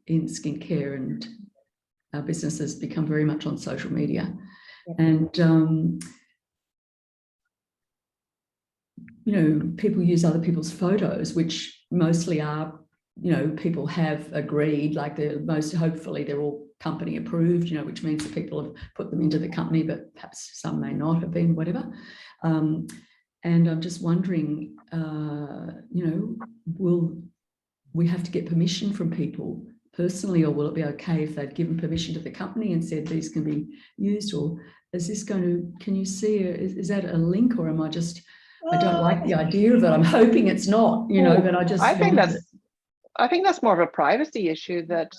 in skincare, and our business has become very much on social media. Yep. And you know, people use other people's photos, which mostly are, you know, people have agreed, like hopefully they're all company approved, you know, which means that people have put them into the company, but perhaps some may not have been, whatever. And I'm just wondering, you know, will we have to get permission from people personally, or will it be okay if they'd given permission to the company and said these can be used? Or is this going to, can you see, is that a link, or am I just, I don't like the idea of it. I'm hoping it's not, you know, but I just I think that's more of a privacy issue that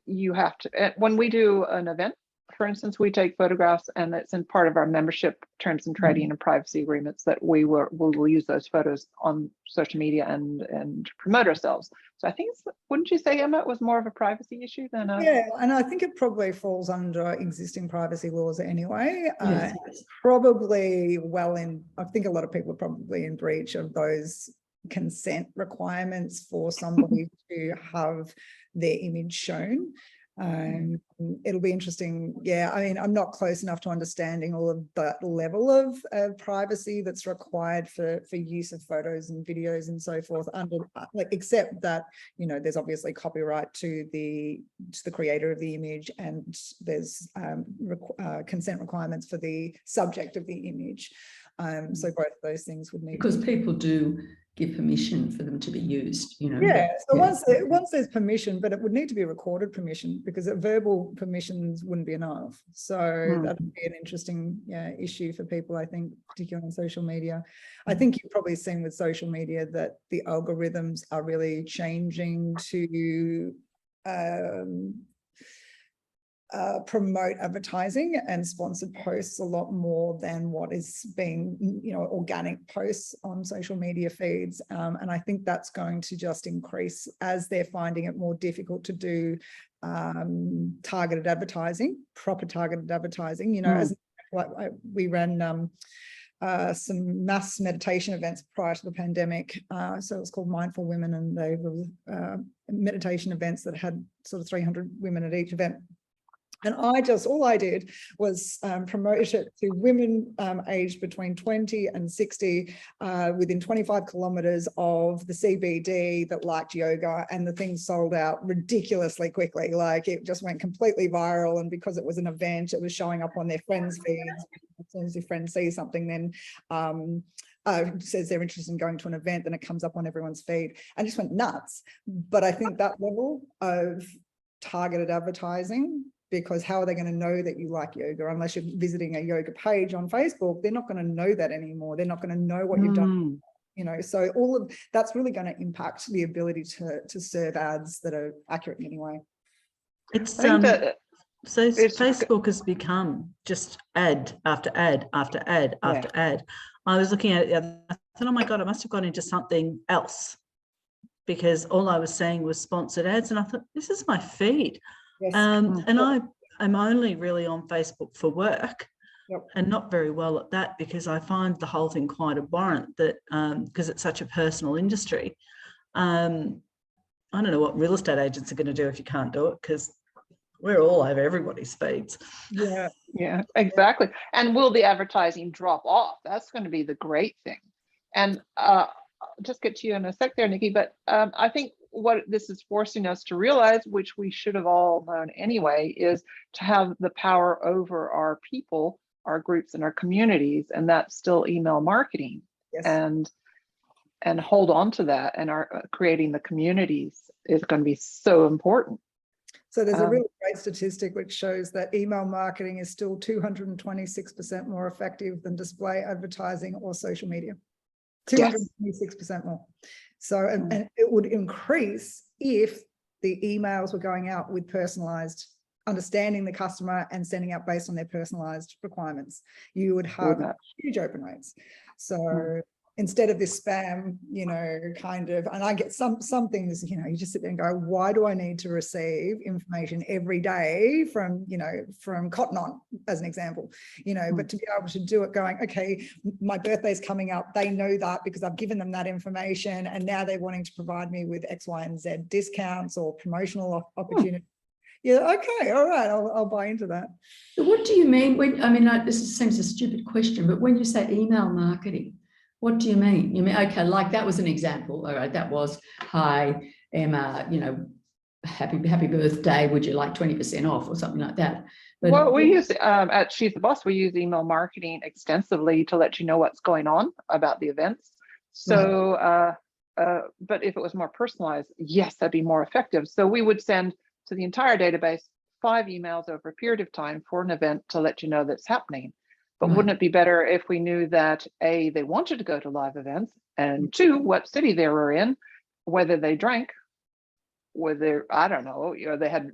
you have to, when we do an event, for instance, we take photographs, and it's in part of our membership terms and trading and privacy agreements that we'll use those photos on social media and promote ourselves. So I think wouldn't you say, Emma, it was more of a privacy issue than a... Yeah, and I think it probably falls under existing privacy laws anyway. Yes. Probably I think a lot of people are probably in breach of those consent requirements for somebody to have their image shown. It'll be interesting. Yeah, I mean, I'm not close enough to understanding all of that level of privacy that's required for use of photos and videos and so forth, under except that, you know, there's obviously copyright to the creator of the image, and there's consent requirements for the subject of the image. So both of those things would need, because people do give permission for them to be used, you know. Yeah, so once there's permission, but it would need to be recorded permission, because verbal permissions wouldn't be enough. So that would be an interesting issue for people, I think, particularly on social media. I think you've probably seen with social media that the algorithms are really changing to promote advertising and sponsored posts a lot more than what is being, you know, organic posts on social media feeds. And I think that's going to just increase as they're finding it more difficult to do targeted advertising, proper targeted advertising. You know, as we ran some mass meditation events prior to the pandemic. So it was called Mindful Women, and they were meditation events that had sort of 300 women at each event. And all I did was promote it to women aged between 20 and 60 within 25 kilometers of the CBD that liked yoga, and the thing sold out ridiculously quickly. Like, it just went completely viral, and because it was an event, it was showing up on their friends' feeds. As soon as your friends see something, then says they're interested in going to an event, then it comes up on everyone's feed, and just went nuts. But I think that level of targeted advertising, because how are they going to know that you like yoga unless you're visiting a yoga page on Facebook? They're not going to know that anymore. They're not going to know what you've done, you know. So all of that's really going to impact the ability to serve ads that are accurate anyway. It's Facebook has become just ad after ad after ad after ad. I was looking at it the other, I thought, oh my God, I must have gone into something else, because all I was seeing was sponsored ads, and I thought, this is my feed. Yes. And I'm only really on Facebook for work, and not very well at that, because I find the whole thing quite abhorrent, that because it's such a personal industry. I don't know what real estate agents are going to do if you can't do it, because we're all over everybody's feeds. Yeah, exactly. And will the advertising drop off? That's going to be the great thing. And I'll just get to you in a sec there, Nikki, but I think what this is forcing us to realize, which we should have all known anyway, is to have the power over our people, our groups, and our communities, and that's still email marketing. And hold on to that, and our creating the communities is going to be so important. So there's a really great statistic which shows that email marketing is still 226% more effective than display advertising or social media. 226% more. So, and it would increase if the emails were going out with personalized, understanding the customer and sending out based on their personalized requirements. You would have huge open rates. So instead of this spam, kind of, and I get some things, you just sit there and go, why do I need to receive information every day from Cotton On, as an example, but to be able to do it going, okay, my birthday's coming up. They know that because I've given them that information, and now they're wanting to provide me with X, Y, and Z discounts or promotional opportunities. Yeah, okay, all right, I'll buy into that. So what do you mean when, I mean, seems a stupid question, but when you say email marketing, what do you mean? You mean, okay, like that was an example. All right, that was, hi, Emma, happy birthday. Would you like 20% off or something like that? But well, we use at She's the Boss, we use email marketing extensively to let you know what's going on about the events. So, but if it was more personalized, yes, that'd be more effective. So we would send to the entire database 5 emails over a period of time for an event to let you know that's happening. But wouldn't it be better if we knew that A, they wanted to go to live events, and 2, what city they were in, whether they drank, whether, I don't know, they had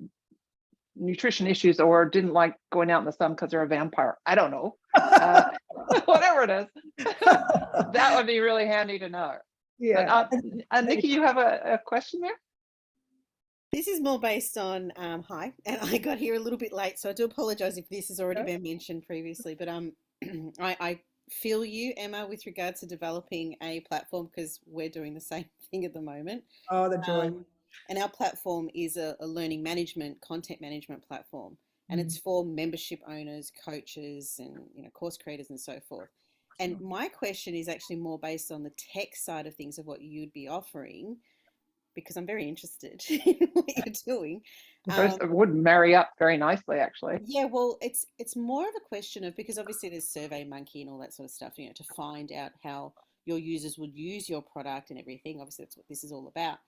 nutrition issues or didn't like going out in the sun because they're a vampire. I don't know. Whatever it is, that would be really handy to know. Yeah. But, Nikki, you have a question there? This is more based on hi, and I got here a little bit late, so I do apologize if this has already been mentioned previously. But I feel you, Emma, with regards to developing a platform, because we're doing the same thing at the moment. Oh, the joy. And our platform is a learning management, content management platform, and it's for membership owners, coaches, and course creators and so forth. And my question is actually more based on the tech side of things, of what you'd be offering, because I'm very interested in what you're doing. It would marry up very nicely, actually. Yeah, well, it's more of a question of, because obviously there's SurveyMonkey and all that sort of stuff, to find out how your users would use your product and everything. Obviously, that's what this is all about.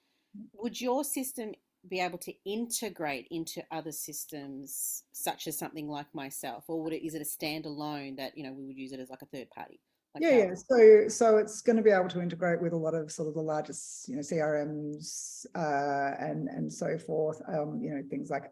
Would your system be able to integrate into other systems, such as something like Myself, or is it a standalone that we would use it as like a third party? Yeah. So it's going to be able to integrate with a lot of sort of the largest, CRMs and so forth. Things like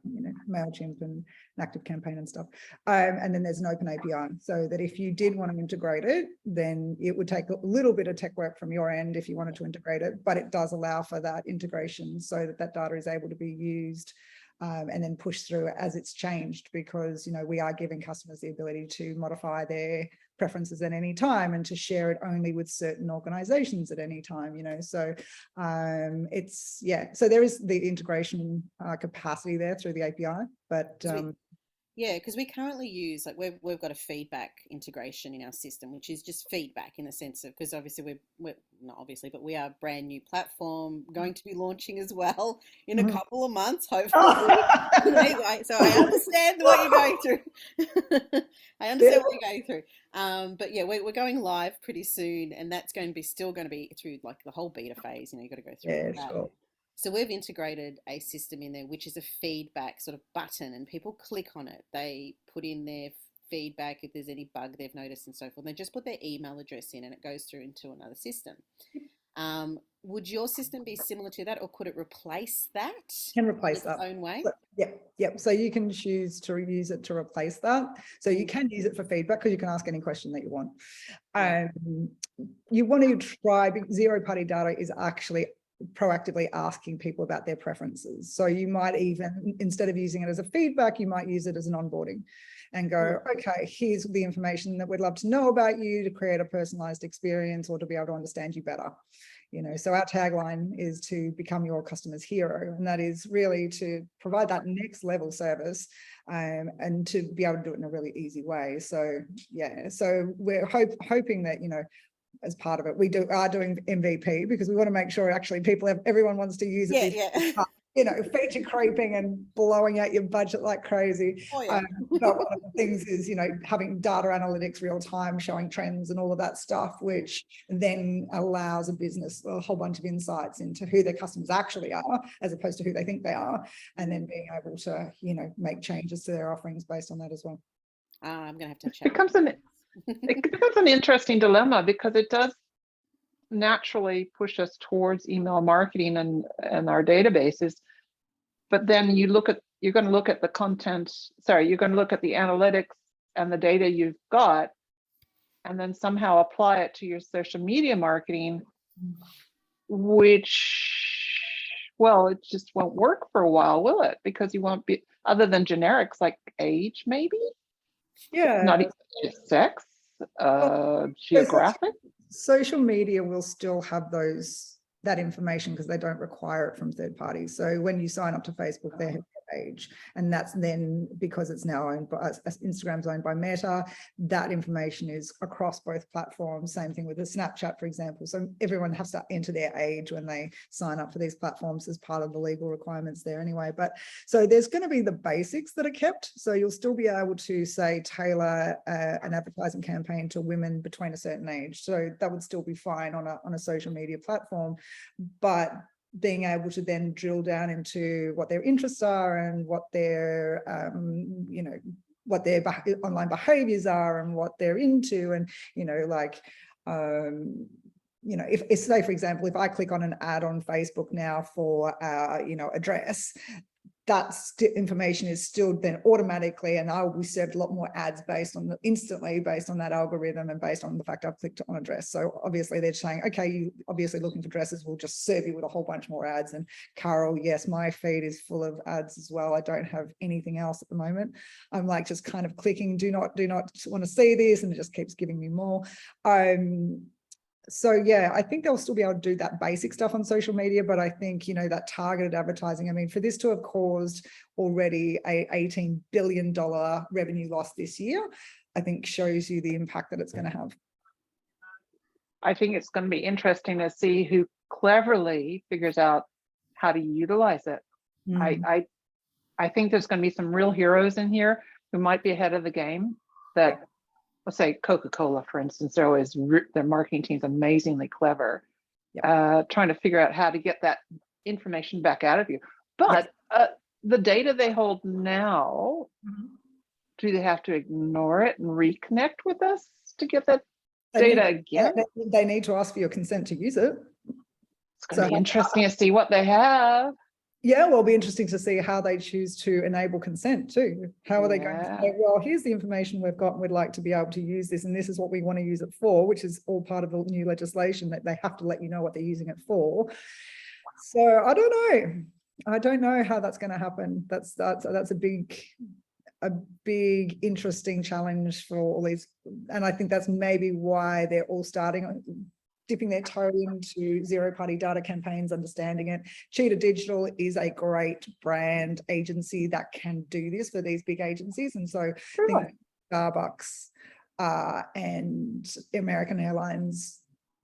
MailChimp and ActiveCampaign and stuff. And then there's an open API, so that if you did want to integrate it, then it would take a little bit of tech work from your end if you wanted to integrate it, but it does allow for that integration so that data is able to be used. And then push through as it's changed, because we are giving customers the ability to modify their preferences at any time and to share it only with certain organizations at any time. So so there is the integration capacity there through the API, but yeah, because we currently use, like, we've got a feedback integration in our system, which is just feedback in the sense of, because obviously we're not obviously, but we are a brand new platform, going to be launching as well in a couple of months, hopefully. Anyway, so I understand what you're going through. I understand what you're going through. But yeah, we're going live pretty soon, and that's still going to be through like the whole beta phase. You've got to go through that. Sure. So we've integrated a system in there, which is a feedback sort of button, and people click on it. They put in their feedback if there's any bug they've noticed and so forth. They just put their email address in, and it goes through into another system. Would your system be similar to that, or could it replace that? Can replace in its own way? Yep. So you can choose to use it to replace that. So you can use it for feedback, because you can ask any question that you want. You want to try, zero-party data is actually proactively asking people about their preferences. So you might even, instead of using it as a feedback, you might use it as an onboarding and go, okay, here's the information that we'd love to know about you to create a personalized experience, or to be able to understand you better. So our tagline is to become your customer's hero, and that is really to provide that next level service, and to be able to do it in a really easy way. So yeah, so we're hoping that as part of it, we are doing MVP, because we want to make sure actually everyone wants to use it. Feature creeping and blowing out your budget like crazy. But one of the things is, having data analytics real time, showing trends and all of that stuff, which then allows a business a whole bunch of insights into who their customers actually are, as opposed to who they think they are, and then being able to, make changes to their offerings based on that as well. I'm going to have to check. It becomes an interesting dilemma, because it does naturally push us towards email marketing and our databases. But then you're going to look at the content, you're going to look at the analytics and the data you've got, and then somehow apply it to your social media marketing, which, well, it just won't work for a while, will it? Because you won't be, other than generics like age, maybe, Yeah. not even sex, So geographic. social media will still have that information because they don't require it from third parties. So when you sign up to Facebook, they have your age, and that's then because it's now owned by Instagram's owned by Meta. That information is across both platforms. Same thing with the Snapchat, for example. So everyone has to enter their age when they sign up for these platforms as part of the legal requirements there anyway. But so there's going to be the basics that are kept. So you'll still be able to say tailor an advertising campaign to women between a certain age. So that would still be fine on a social media platform. But being able to then drill down into what their interests are and what their, what their online behaviors are and what they're into, and, if say, for example, if I click on an ad on Facebook now for, a dress, that information is still then automatically, and I will be served a lot more ads instantly based on that algorithm and based on the fact I've clicked on a dress. So obviously they're saying, okay, you obviously looking for dresses, we'll just serve you with a whole bunch more ads. And Carol, yes, my feed is full of ads as well. I don't have anything else at the moment. I'm like just kind of clicking, do not want to see this, and it just keeps giving me more. So yeah, I think they'll still be able to do that basic stuff on social media, but I think, that targeted advertising, I mean, for this to have caused already a $18 billion revenue loss this year, I think shows you the impact that it's going to have. I think it's going to be interesting to see who cleverly figures out how to utilize it. I think there's going to be some real heroes in here who might be ahead of the game. That, let's say Coca-Cola, for instance, their marketing team's amazingly clever, trying to figure out how to get that information back out of you. But the data they hold now, do they have to ignore it and reconnect with us to get that data again? They need to ask for your consent to use it. It's going to be interesting to see what they have. Yeah, well, it'll be interesting to see how they choose to enable consent too. How are they going to say, well, here's the information we've got and we'd like to be able to use this, and this is what we want to use it for, which is all part of the new legislation that they have to let you know what they're using it for. So I don't know how that's going to happen. That's a big interesting challenge for all these, and I think that's maybe why they're all dipping their toe into zero-party data campaigns, understanding it. Cheetah Digital is a great brand agency that can do this for these big agencies. And so Starbucks and American Airlines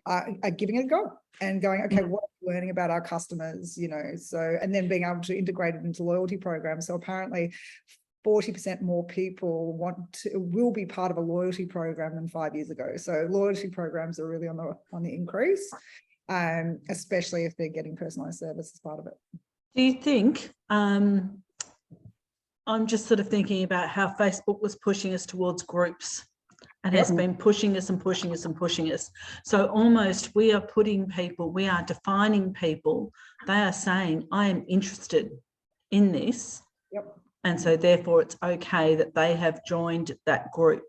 are giving it a go and going, okay, what are we learning about our customers, so, and then being able to integrate it into loyalty programs. So apparently 40% more people will be part of a loyalty program than 5 years ago. So loyalty programs are really on the increase, especially if they're getting personalized service as part of it. Do you think, I'm just sort of thinking about how Facebook was pushing us towards groups and has been pushing us and pushing us and pushing us. So almost we are defining people. They are saying, I am interested in this. Yep. And so therefore it's okay that they have joined that group.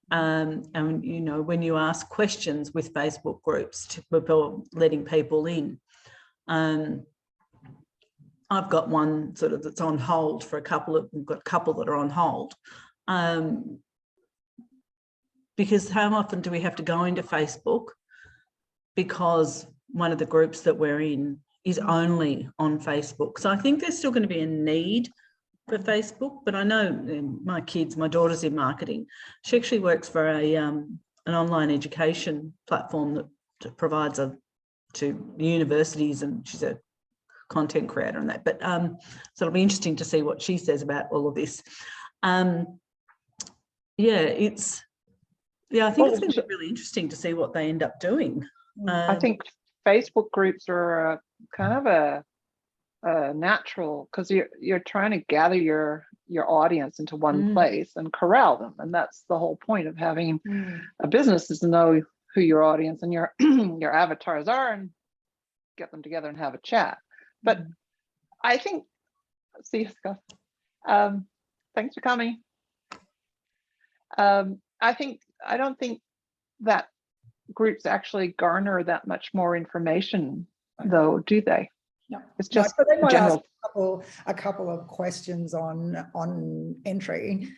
And, when you ask questions with Facebook groups to letting people in, I've got one sort of that's on hold for we've got a couple that are on hold. Because how often do we have to go into Facebook because one of the groups that we're in is only on Facebook? So I think there's still going to be a need for Facebook, but I know my daughter's in marketing. She actually works for an online education platform that provides to universities, and she's a content creator on that. But so it'll be interesting to see what she says about all of this. I think it's going to be really interesting to see what they end up doing. I think Facebook groups are kind of a natural, because you're trying to gather your audience into one place and corral them, and that's the whole point of having a business, is to know who your audience and your your avatars are and get them together and have a chat. But I think, see you, Scott. Thanks for coming. I don't think that groups actually garner that much more information, though, do they? No. It's just but they might ask general. a couple of questions on entry,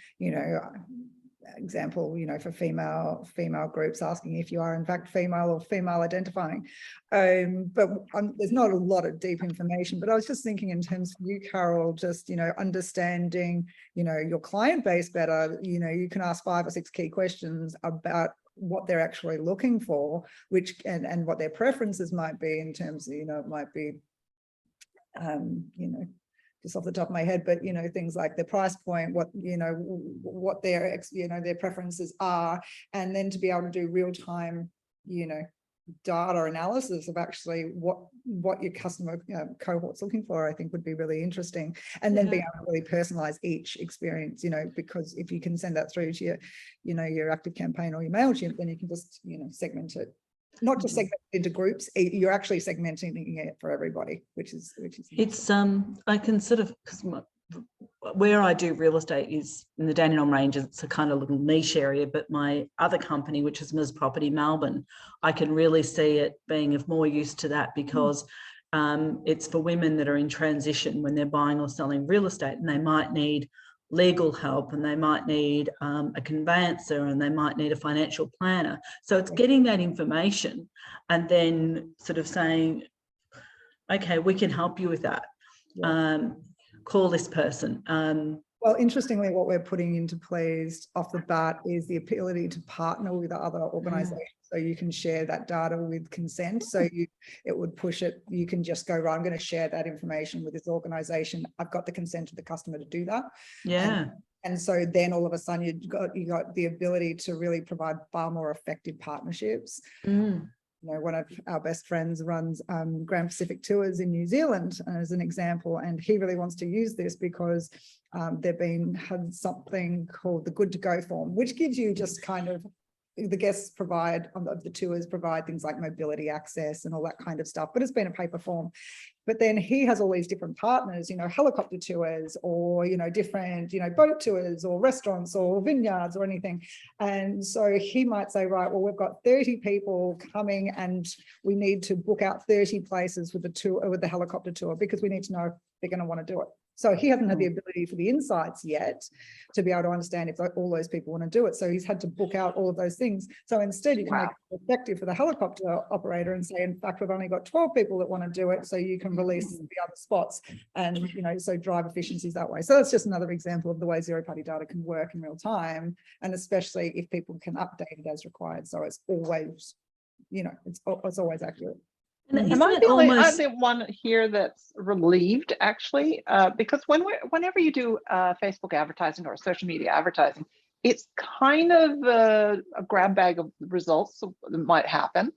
example, for female groups, asking if you are in fact female or female identifying. But there's not a lot of deep information, but I was just thinking in terms of you, Carol, just, understanding, your client base better, you can ask 5 or 6 key questions about what they're actually looking for, which and what their preferences might be in terms of, it might be, just off the top of my head, but things like the price point, what their their preferences are, and then to be able to do real-time data analysis of actually what your customer cohort's looking for, I think would be really interesting. And then being able to really personalize each experience, because if you can send that through to your active campaign or your MailChimp, then you can just segment it. Not just segment into groups, you're actually segmenting it for everybody, which is it's I can sort of, because where I do real estate is in the Dandenong Ranges. It's a kind of little niche area, but my other company, which is Ms. Property Melbourne, I can really see it being of more use to that, because it's for women that are in transition when they're buying or selling real estate, and they might need legal help, and they might need a conveyancer, and they might need a financial planner. So it's getting that information and then sort of saying, okay, we can help you with that. Call this person. Well, interestingly, what we're putting into place off the bat is the ability to partner with other organizations. So you can share that data with consent. So it would push it. You can just go, right, I'm going to share that information with this organization. I've got the consent of the customer to do that. Yeah. And so then all of a sudden you got the ability to really provide far more effective partnerships. One of our best friends runs Grand Pacific Tours in New Zealand as an example, and he really wants to use this because they've had something called the Good to Go form, which gives you just kind of, the guests of the tours provide things like mobility access and all that kind of stuff, but it's been a paper form. But then he has all these different partners, helicopter tours, or, different, boat tours, or restaurants, or vineyards, or anything. And so he might say, right, well, we've got 30 people coming and we need to book out 30 places with the helicopter tour, because we need to know if they're going to want to do it. So he hasn't had the ability for the insights yet to be able to understand if all those people want to do it. So he's had to book out all of those things. So instead, you can make it effective for the helicopter operator and say, in fact, we've only got 12 people that want to do it. So you can release the other spots and, so drive efficiencies that way. So that's just another example of the way zero-party data can work in real time. And especially if people can update it as required. So it's always, it's always accurate. Am I the one here that's relieved, actually? Because whenever you do Facebook advertising or social media advertising, it's kind of a grab bag of results that might happen.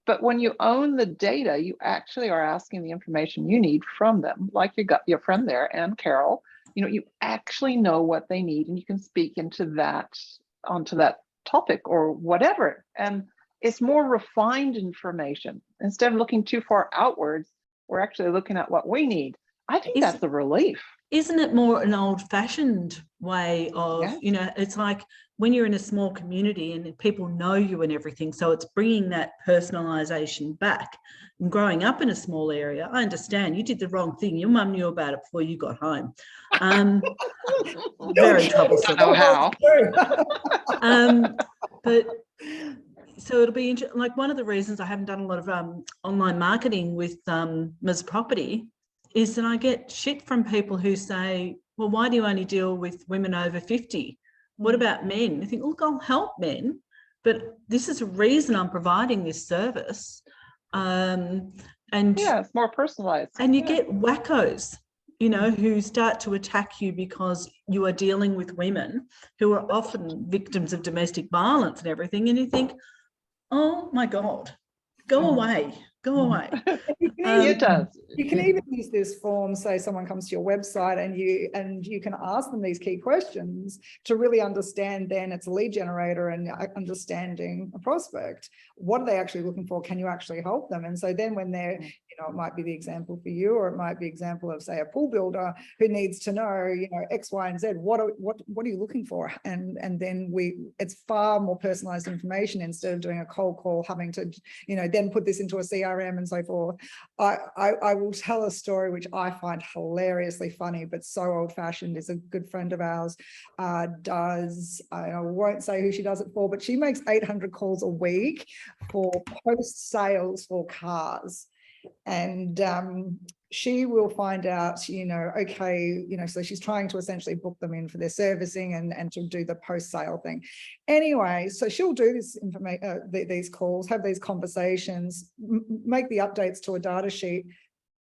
But when you own the data, you actually are asking the information you need from them, like you got your friend there and Carol. You actually know what they need, and you can speak onto that topic or whatever. And it's more refined information. Instead of looking too far outwards, we're actually looking at what we need. I think that's a relief. Isn't it more an old-fashioned way of, it's like when you're in a small community and people know you and everything, so it's bringing that personalization back. And growing up in a small area, I understand you did the wrong thing. Your mum knew about it before you got home. Very troublesome. I don't know how. But so it'll be interesting. Like, one of the reasons I haven't done a lot of online marketing with Ms. Property is that I get shit from people who say, well, why do you only deal with women over 50? What about men? I think, look, I'll help men, but this is a reason I'm providing this service. And it's more personalized. And you get wackos, who start to attack you because you are dealing with women who are often victims of domestic violence and everything. And you think, oh my God, go away. Go away. It does. You can even use this form, say someone comes to your website and you can ask them these key questions to really understand. Then it's a lead generator and understanding a prospect. What are they actually looking for? Can you actually help them? And so then when they're it might be the example for you, or it might be example of, say, a pool builder who needs to know, X, Y, and Z. What are you looking for? And then it's far more personalized information instead of doing a cold call, having to, then put this into a CRM and so forth. I will tell a story which I find hilariously funny, but so old-fashioned. Is a good friend of ours does, I won't say who she does it for, but she makes 800 calls a week for post sales for cars. And she will find out, okay, so she's trying to essentially book them in for their servicing and to do the post-sale thing. Anyway, so she'll do this these calls, have these conversations, make the updates to a data sheet,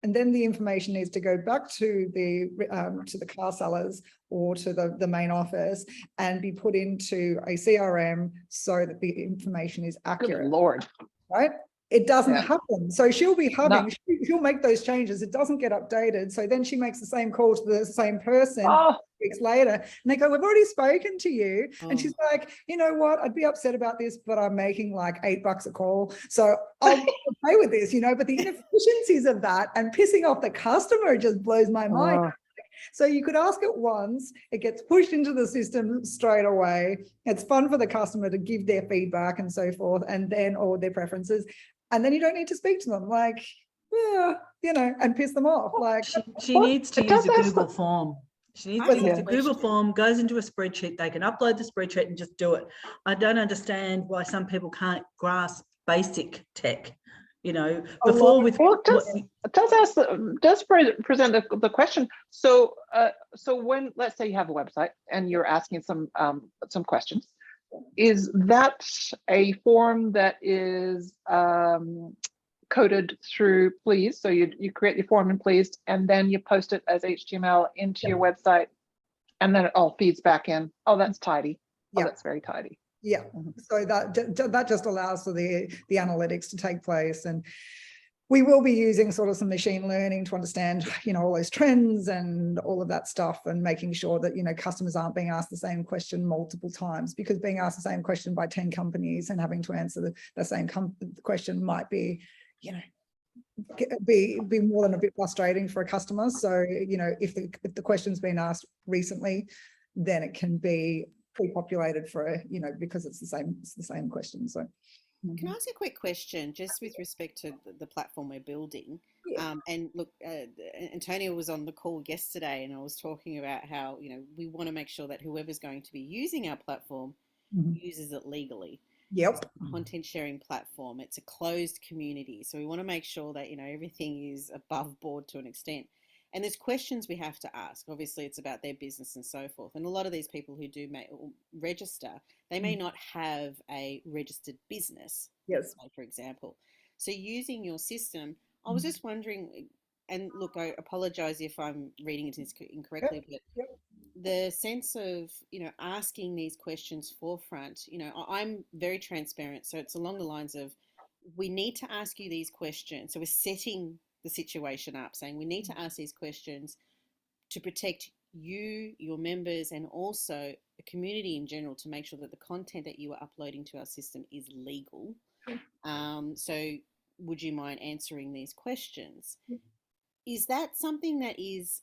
and then the information needs to go back to the car sellers or to the main office and be put into a CRM so that the information is accurate. Good Lord. Right? It doesn't Yeah. happen. So she'll be humming, she'll make those changes. It doesn't get updated. So then she makes the same call to the same person weeks later. And they go, we've already spoken to you. And she's like, you know what? I'd be upset about this, but I'm making like $8 a call. So I'll play with this, but the inefficiencies of that and pissing off the customer just blows my mind. So you could ask it once, it gets pushed into the system straight away. It's fun for the customer to give their feedback and so forth, and then all their preferences. And then you don't need to speak to them, like, and piss them off. Like she needs to use a Google form. She needs to use a Google form, goes into a spreadsheet. They can upload the spreadsheet and just do it. I don't understand why some people can't grasp basic tech. Before with does present the question. So when, let's say you have a website and you're asking some questions, is that a form that is coded through Please? So you create your form in Please and then you post it as HTML into your website, and then it all feeds back in. Oh, that's tidy. Oh, that's very tidy. Yeah, so that just allows for the analytics to take place, and we will be using sort of some machine learning to understand, all those trends and all of that stuff, and making sure that, customers aren't being asked the same question multiple times, because being asked the same question by 10 companies and having to answer the same question might be, be more than a bit frustrating for a customer. So, if the question's been asked recently, then it can be pre-populated for because it's the same question. So can I ask a quick question just with respect to the platform we're building? And look, Antonia was on the call yesterday and I was talking about how we want to make sure that whoever's going to be using our platform uses it legally. Yep. It's a content sharing platform. It's a closed community, so we want to make sure that everything is above board to an extent. And there's questions we have to ask. Obviously, it's about their business and so forth. And a lot of these people who do register, they may not have a registered business, yes, for example. So using your system, I was just wondering, and look, I apologize if I'm reading it incorrectly, but the sense of, asking these questions forefront, I'm very transparent. So it's along the lines of, we need to ask you these questions. So we're setting the situation up, saying we need to ask these questions to protect you, your members, and also the community in general, to make sure that the content that you are uploading to our system is legal. So would you mind answering these questions? Is that something that is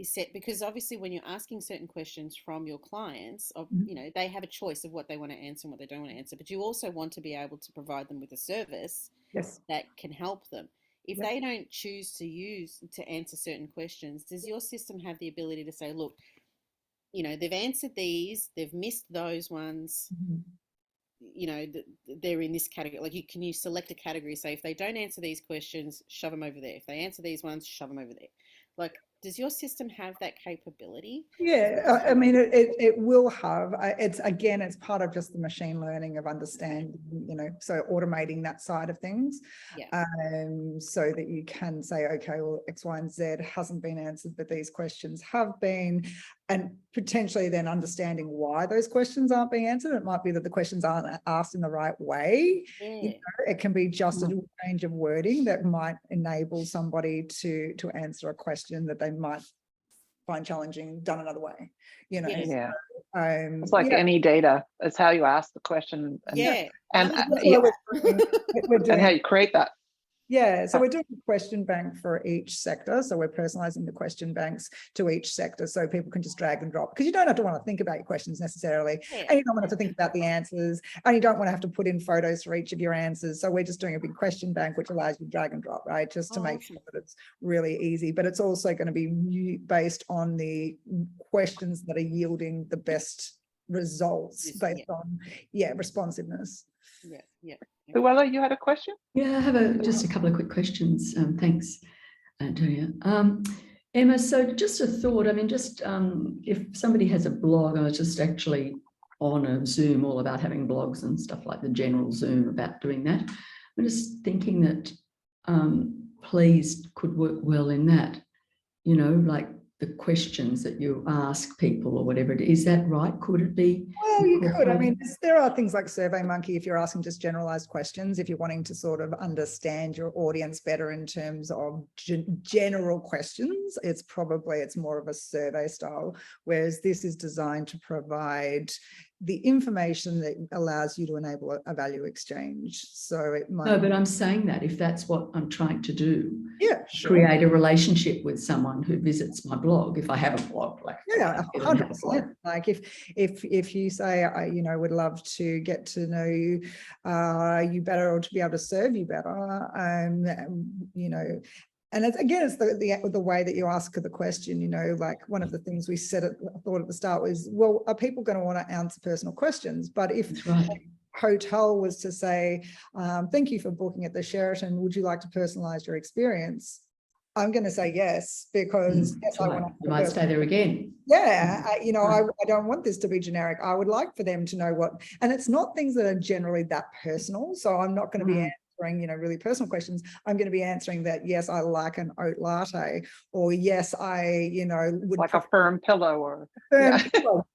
set? Because obviously when you're asking certain questions from your clients, they have a choice of what they want to answer and what they don't want to answer, but you also want to be able to provide them with a service that can help them. If they don't choose to answer certain questions, does your system have the ability to say, look, they've answered these, they've missed those ones, they're in this category? Like, can you select a category, say if they don't answer these questions, shove them over there. If they answer these ones, shove them over there. Like, does your system have that capability? Yeah, I mean, it will have. It's part of just the machine learning of understanding, so automating that side of things. So that you can say, okay, well, X, Y, and Z hasn't been answered, but these questions have been, and potentially then understanding why those questions aren't being answered. It might be that the questions aren't asked in the right way. It can be just a change of wording that might enable somebody to answer a question that they might find challenging done another way. It's like any data. It's how you ask the question and how you create that. Yeah, so we're doing a question bank for each sector. So we're personalizing the question banks to each sector so people can just drag and drop, because you don't have to want to think about your questions necessarily. Yeah. And you don't want to have to think about the answers, and you don't want to have to put in photos for each of your answers. So we're just doing a big question bank, which allows you to drag and drop, right? Just to Oh, make awesome. sure that it's really easy, but it's also going to be based on the questions that are yielding the best results Yes, based on, responsiveness. Yeah, yeah. Luella, you had a question? Yeah, I have just a couple of quick questions. Thanks, Antonia. Emma, so just a thought, I mean, just if somebody has a blog, I was just actually on a Zoom all about having blogs and stuff, like the general Zoom about doing that. I'm just thinking that please could work well in that, you know, like the questions that you ask people or whatever it is. Is that right? Could it be? Well, you could. I mean, there are things like SurveyMonkey if you're asking just generalized questions, if you're wanting to sort of understand your audience better in terms of general questions, it's more of a survey style, whereas this is designed to provide the information that allows you to enable a value exchange. So it might. No, but I'm saying that if that's what I'm trying to do, Yeah, sure. create a relationship with someone who visits my blog, if I have a blog, like Yeah, 100%. Like if you say, I would love to get to know you better, or to be able to serve you better, and it's the way that you ask the question, like one of the things we said I thought at the start was, well, are people going to want to answer personal questions? But if That's right. hotel was to say, thank you for booking at the Sheraton, would you like to personalize your experience? I'm going to say yes, because yes, right. You might stay there again. Yeah, I don't want this to be generic. I would like for them to know what, and it's not things that are generally that personal. So I'm not going to be answering, really personal questions. I'm going to be answering that, yes, I like an oat latte, or yes, I, would like a firm pillow or firm pillow.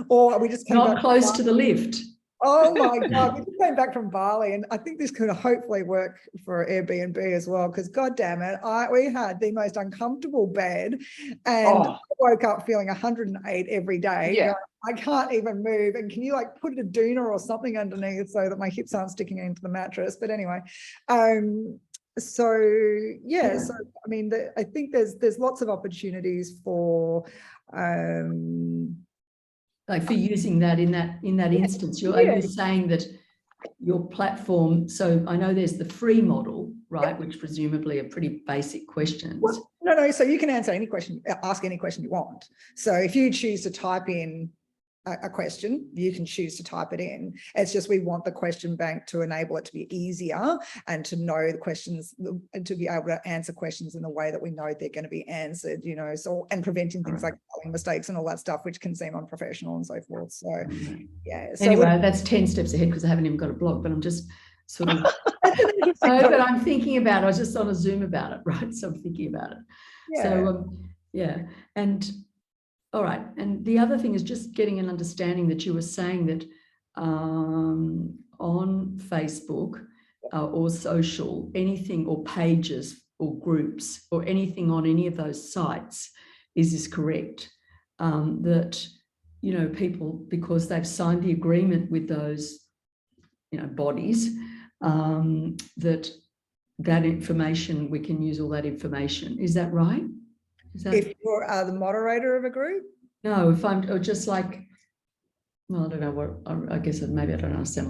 Or we just came Not back close to the lift. Oh my God, we just came back from Bali, and I think this could hopefully work for Airbnb as well, because God damn it, we had the most uncomfortable bed, and I woke up feeling 108 every day. Yeah. I can't even move, and can you like put a doona or something underneath so that my hips aren't sticking into the mattress? But anyway, so I mean, I think there's lots of opportunities for like for using that in that instance. Are you saying that your platform, so I know there's the free model, right, which presumably are pretty basic questions. Well, no, so you can answer any question, ask any question you want. So if you choose to type in a question, you can choose to type it in. It's just we want the question bank to enable it to be easier and to know the questions, and to be able to answer questions in the way that we know they're going to be answered, so, and preventing things like spelling mistakes and all that stuff, which can seem unprofessional and so forth. So yeah. So anyway, that's 10 steps ahead, because I haven't even got a blog, but I'm just sort of but I'm thinking about it. I was just on a Zoom about it, right? So I'm thinking about it. Yeah. So and all right. And the other thing is just getting an understanding that you were saying that on Facebook or social, anything, or pages or groups or anything on any of those sites, is this correct? That, people, because they've signed the agreement with those, bodies, that information, we can use all that information. Is that right? If you're the moderator of a group? No, if I'm just like, well, I don't know what, I guess maybe I don't understand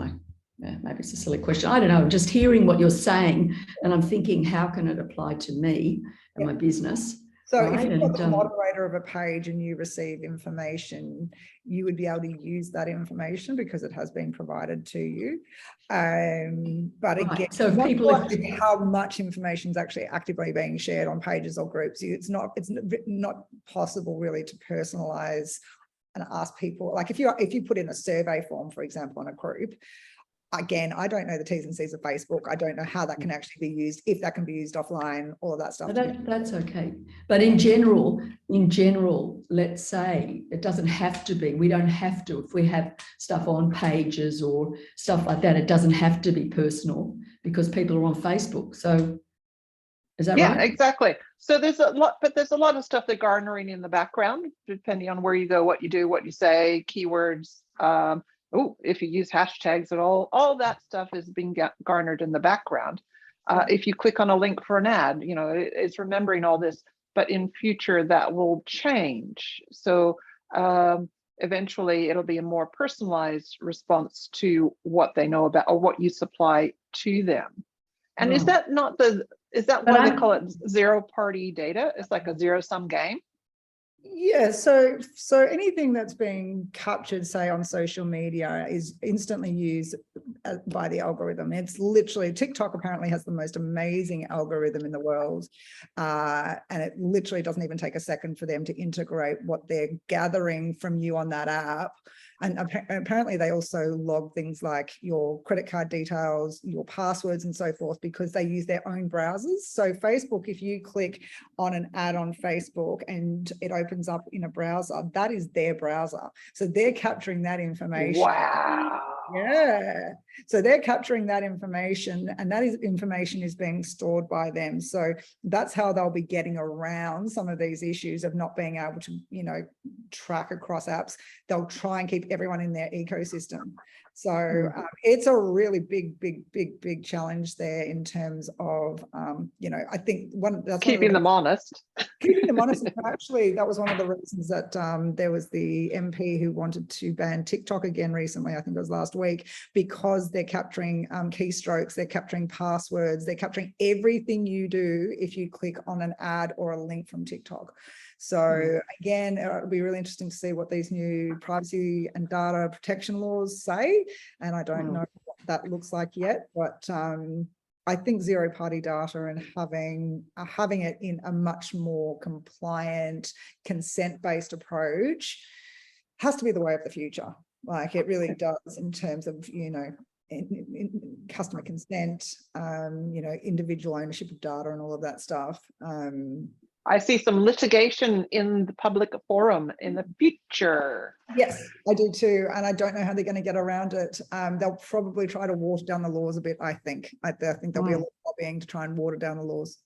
maybe it's a silly question. I don't know. I'm just hearing what you're saying, and I'm thinking, how can it apply to me and my business? So if you're the moderator of a page and you receive information, you would be able to use that information because it has been provided to you. But again, so people, how much information is actually actively being shared on pages or groups, it's not possible really to personalize and ask people. Like if you put in a survey form, for example, in a group, again, I don't know the T's and C's of Facebook. I don't know how that can actually be used, if that can be used offline, all of that stuff. That's okay. But in general, let's say it doesn't have to be, we don't have to, if we have stuff on pages or stuff like that, it doesn't have to be personal because people are on Facebook. So is that right? Yeah, exactly. So there's a lot of stuff that garnering in the background, depending on where you go, what you do, what you say, keywords, if you use hashtags at all that stuff is being garnered in the background. If you click on a link for an ad, you know, it's remembering all this, but in future that will change. So eventually it'll be a more personalized response to what they know about or what you supply to them. And is Right. that not the, is that But why they I'm- call it zero party data? It's like a zero sum game. Yeah, so anything that's being captured, say on social media, is instantly used by the algorithm. It's literally, TikTok apparently has the most amazing algorithm in the world, and it literally doesn't even take a second for them to integrate what they're gathering from you on that app. And apparently they also log things like your credit card details, your passwords and so forth, because they use their own browsers. So Facebook, if you click on an ad on Facebook and it opens up in a browser, that is their browser. So they're capturing that information. Wow. Yeah. So they're capturing that information, and that information is being stored by them. So that's how they'll be getting around some of these issues of not being able to, you know, track across apps. They'll try and keep everyone in their ecosystem. So it's a really big challenge there in terms of, you know, I think that's Keeping them honest. keeping them honest. Actually, that was one of the reasons that there was the MP who wanted to ban TikTok again recently, I think it was last week, because they're capturing keystrokes, they're capturing passwords, they're capturing everything you do if you click on an ad or a link from TikTok. So again, it'll be really interesting to see what these new privacy and data protection laws say. And I don't know what that looks like yet, but I think zero party data and having it in a much more compliant, consent-based approach has to be the way of the future. Like it really does, in terms of, you know, in customer consent, you know, individual ownership of data and all of that stuff. I see some litigation in the public forum in the future. Yes, I do too. And I don't know how they're going to get around it. They'll probably try to water down the laws a bit, I think. I think there'll be a lot of lobbying to try and water down the laws.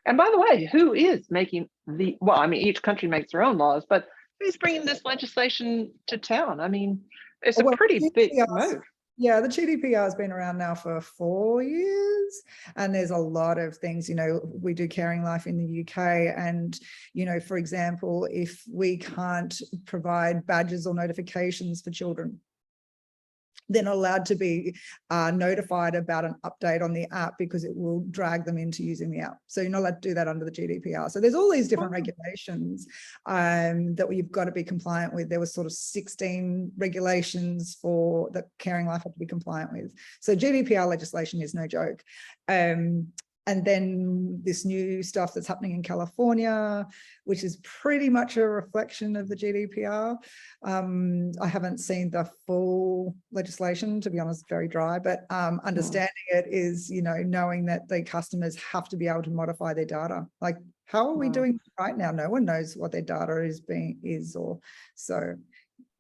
And by the way, who is making the, well, I mean, each country makes their own laws, but who's bringing this legislation to town? I mean, it's a pretty big move. Yeah, the GDPR has been around now for 4 years, and there's a lot of things, you know, we do Caring Life in the UK, and, you know, for example, if we can't provide badges or notifications for children, they're not allowed to be notified about an update on the app because it will drag them into using the app. So you're not allowed to do that under the GDPR. So there's all these different regulations that you've got to be compliant with. There was sort of 16 regulations for that Caring Life had to be compliant with. So GDPR legislation is no joke. And then this new stuff that's happening in California, which is pretty much a reflection of the GDPR. I haven't seen the full legislation, to be honest, very dry, but understanding it is, you know, knowing that the customers have to be able to modify their data. Like, how are we doing right now? No one knows what their data is, or so.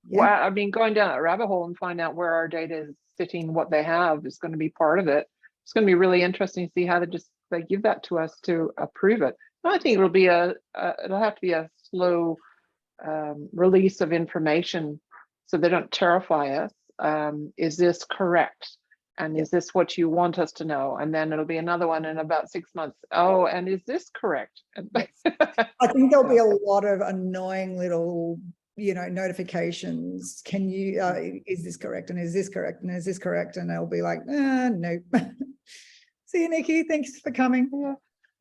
Yeah. Well, I mean, going down that rabbit hole and find out where our data is sitting, what they have is going to be part of it. It's going to be really interesting to see how they give that to us to approve it. I think it'll be it'll have to be a slow release of information so they don't terrify us. Is this correct? And is this what you want us to know? And then it'll be another one in about 6 months. Oh, and is this correct? I think there'll be a lot of annoying little, you know, notifications. Can you, is this correct? And is this correct? And is this correct? And they'll be like, no. See you, Nikki. Thanks for coming. Yeah.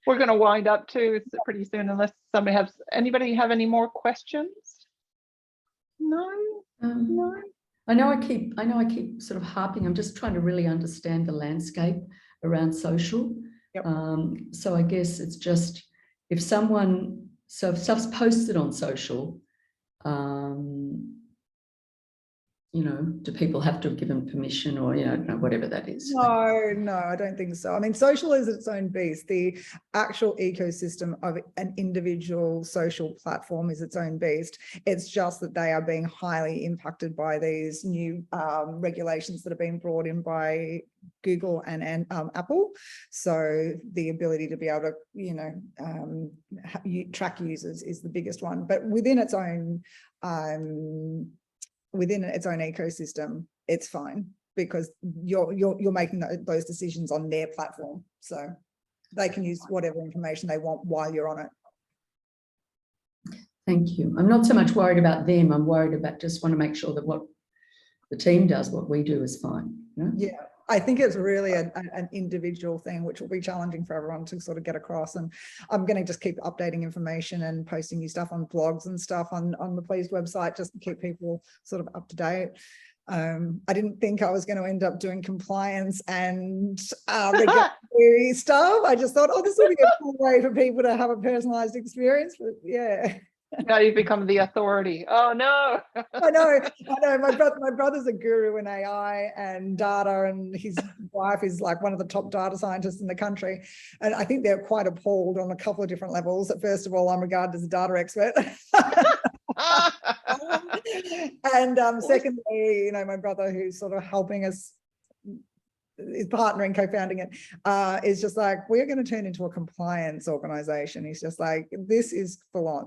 We're going to wind up too pretty soon, unless anybody have any more questions? No. I know I keep sort of harping. I'm just trying to really understand the landscape around social. Yep. So I guess it's just if stuff's posted on social, you know, do people have to have given permission, or, you know, whatever that is? No, I don't think so. I mean, social is its own beast. The actual ecosystem of an individual social platform is its own beast. It's just that they are being highly impacted by these new regulations that are being brought in by Google and Apple. So the ability to be able to, you know, track users is the biggest one. But within its own ecosystem, it's fine, because you're making those decisions on their platform. So they can use whatever information they want while you're on it. Thank you. I'm not so much worried about them. I'm worried about, just want to make sure that what the team does, what we do is fine. You know? Yeah, I think it's really an individual thing, which will be challenging for everyone to sort of get across. And I'm going to just keep updating information and posting new stuff on blogs and stuff on the Pleased website, just to keep people sort of up to date. I didn't think I was going to end up doing compliance and regulatory stuff. I just thought, oh, this will be a cool way for people to have a personalized experience. But yeah. Now you've become the authority. Oh no. I know. My brother's a guru in AI and data, and his wife is like one of the top data scientists in the country. And I think they're quite appalled on a couple of different levels. First of all, I'm regarded as a data expert. And secondly, you know, my brother, who's sort of helping us, is partnering, co-founding it, is just like, we're going to turn into a compliance organization. He's just like, this is full on.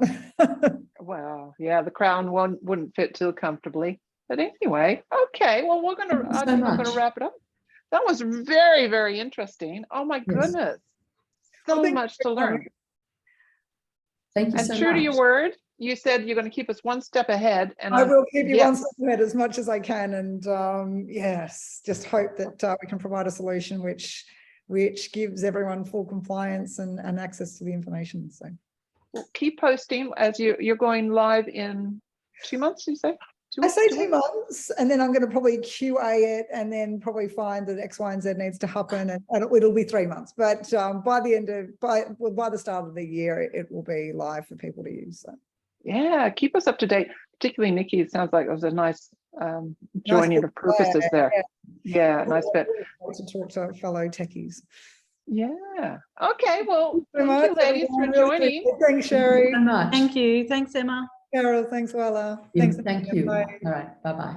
Wow. Yeah, the crown wouldn't fit too comfortably. But anyway, okay. Well, we're gonna. I think I'm gonna wrap it up. That was very, very interesting. Oh my goodness, so much to learn. Thank you and so true much. to your word, you said you're going to keep us one step ahead. And I will keep you one step ahead as much as I can. And yes, just hope that we can provide a solution which gives everyone full compliance and access to the information. So we'll keep posting as you're going live in 2 months, you say? I say 2 months, and then I'm going to probably QA it and then probably find that X, Y, and Z needs to happen, and it'll be 3 months. But by the start of the year, it will be live for people to use. So. Yeah, keep us up to date. Particularly Nikki, it sounds like it was a nice joining of purposes there. Yeah, nice bit. To talk to fellow techies. Yeah. Okay. Well, thank much, you, ladies, for joining. Thanks, Sherry. Thank you so much. Thank you. Thanks, Emma. Carol, thanks, Wella. Yeah, Thanks. thank you. Bye. All right. Bye-bye.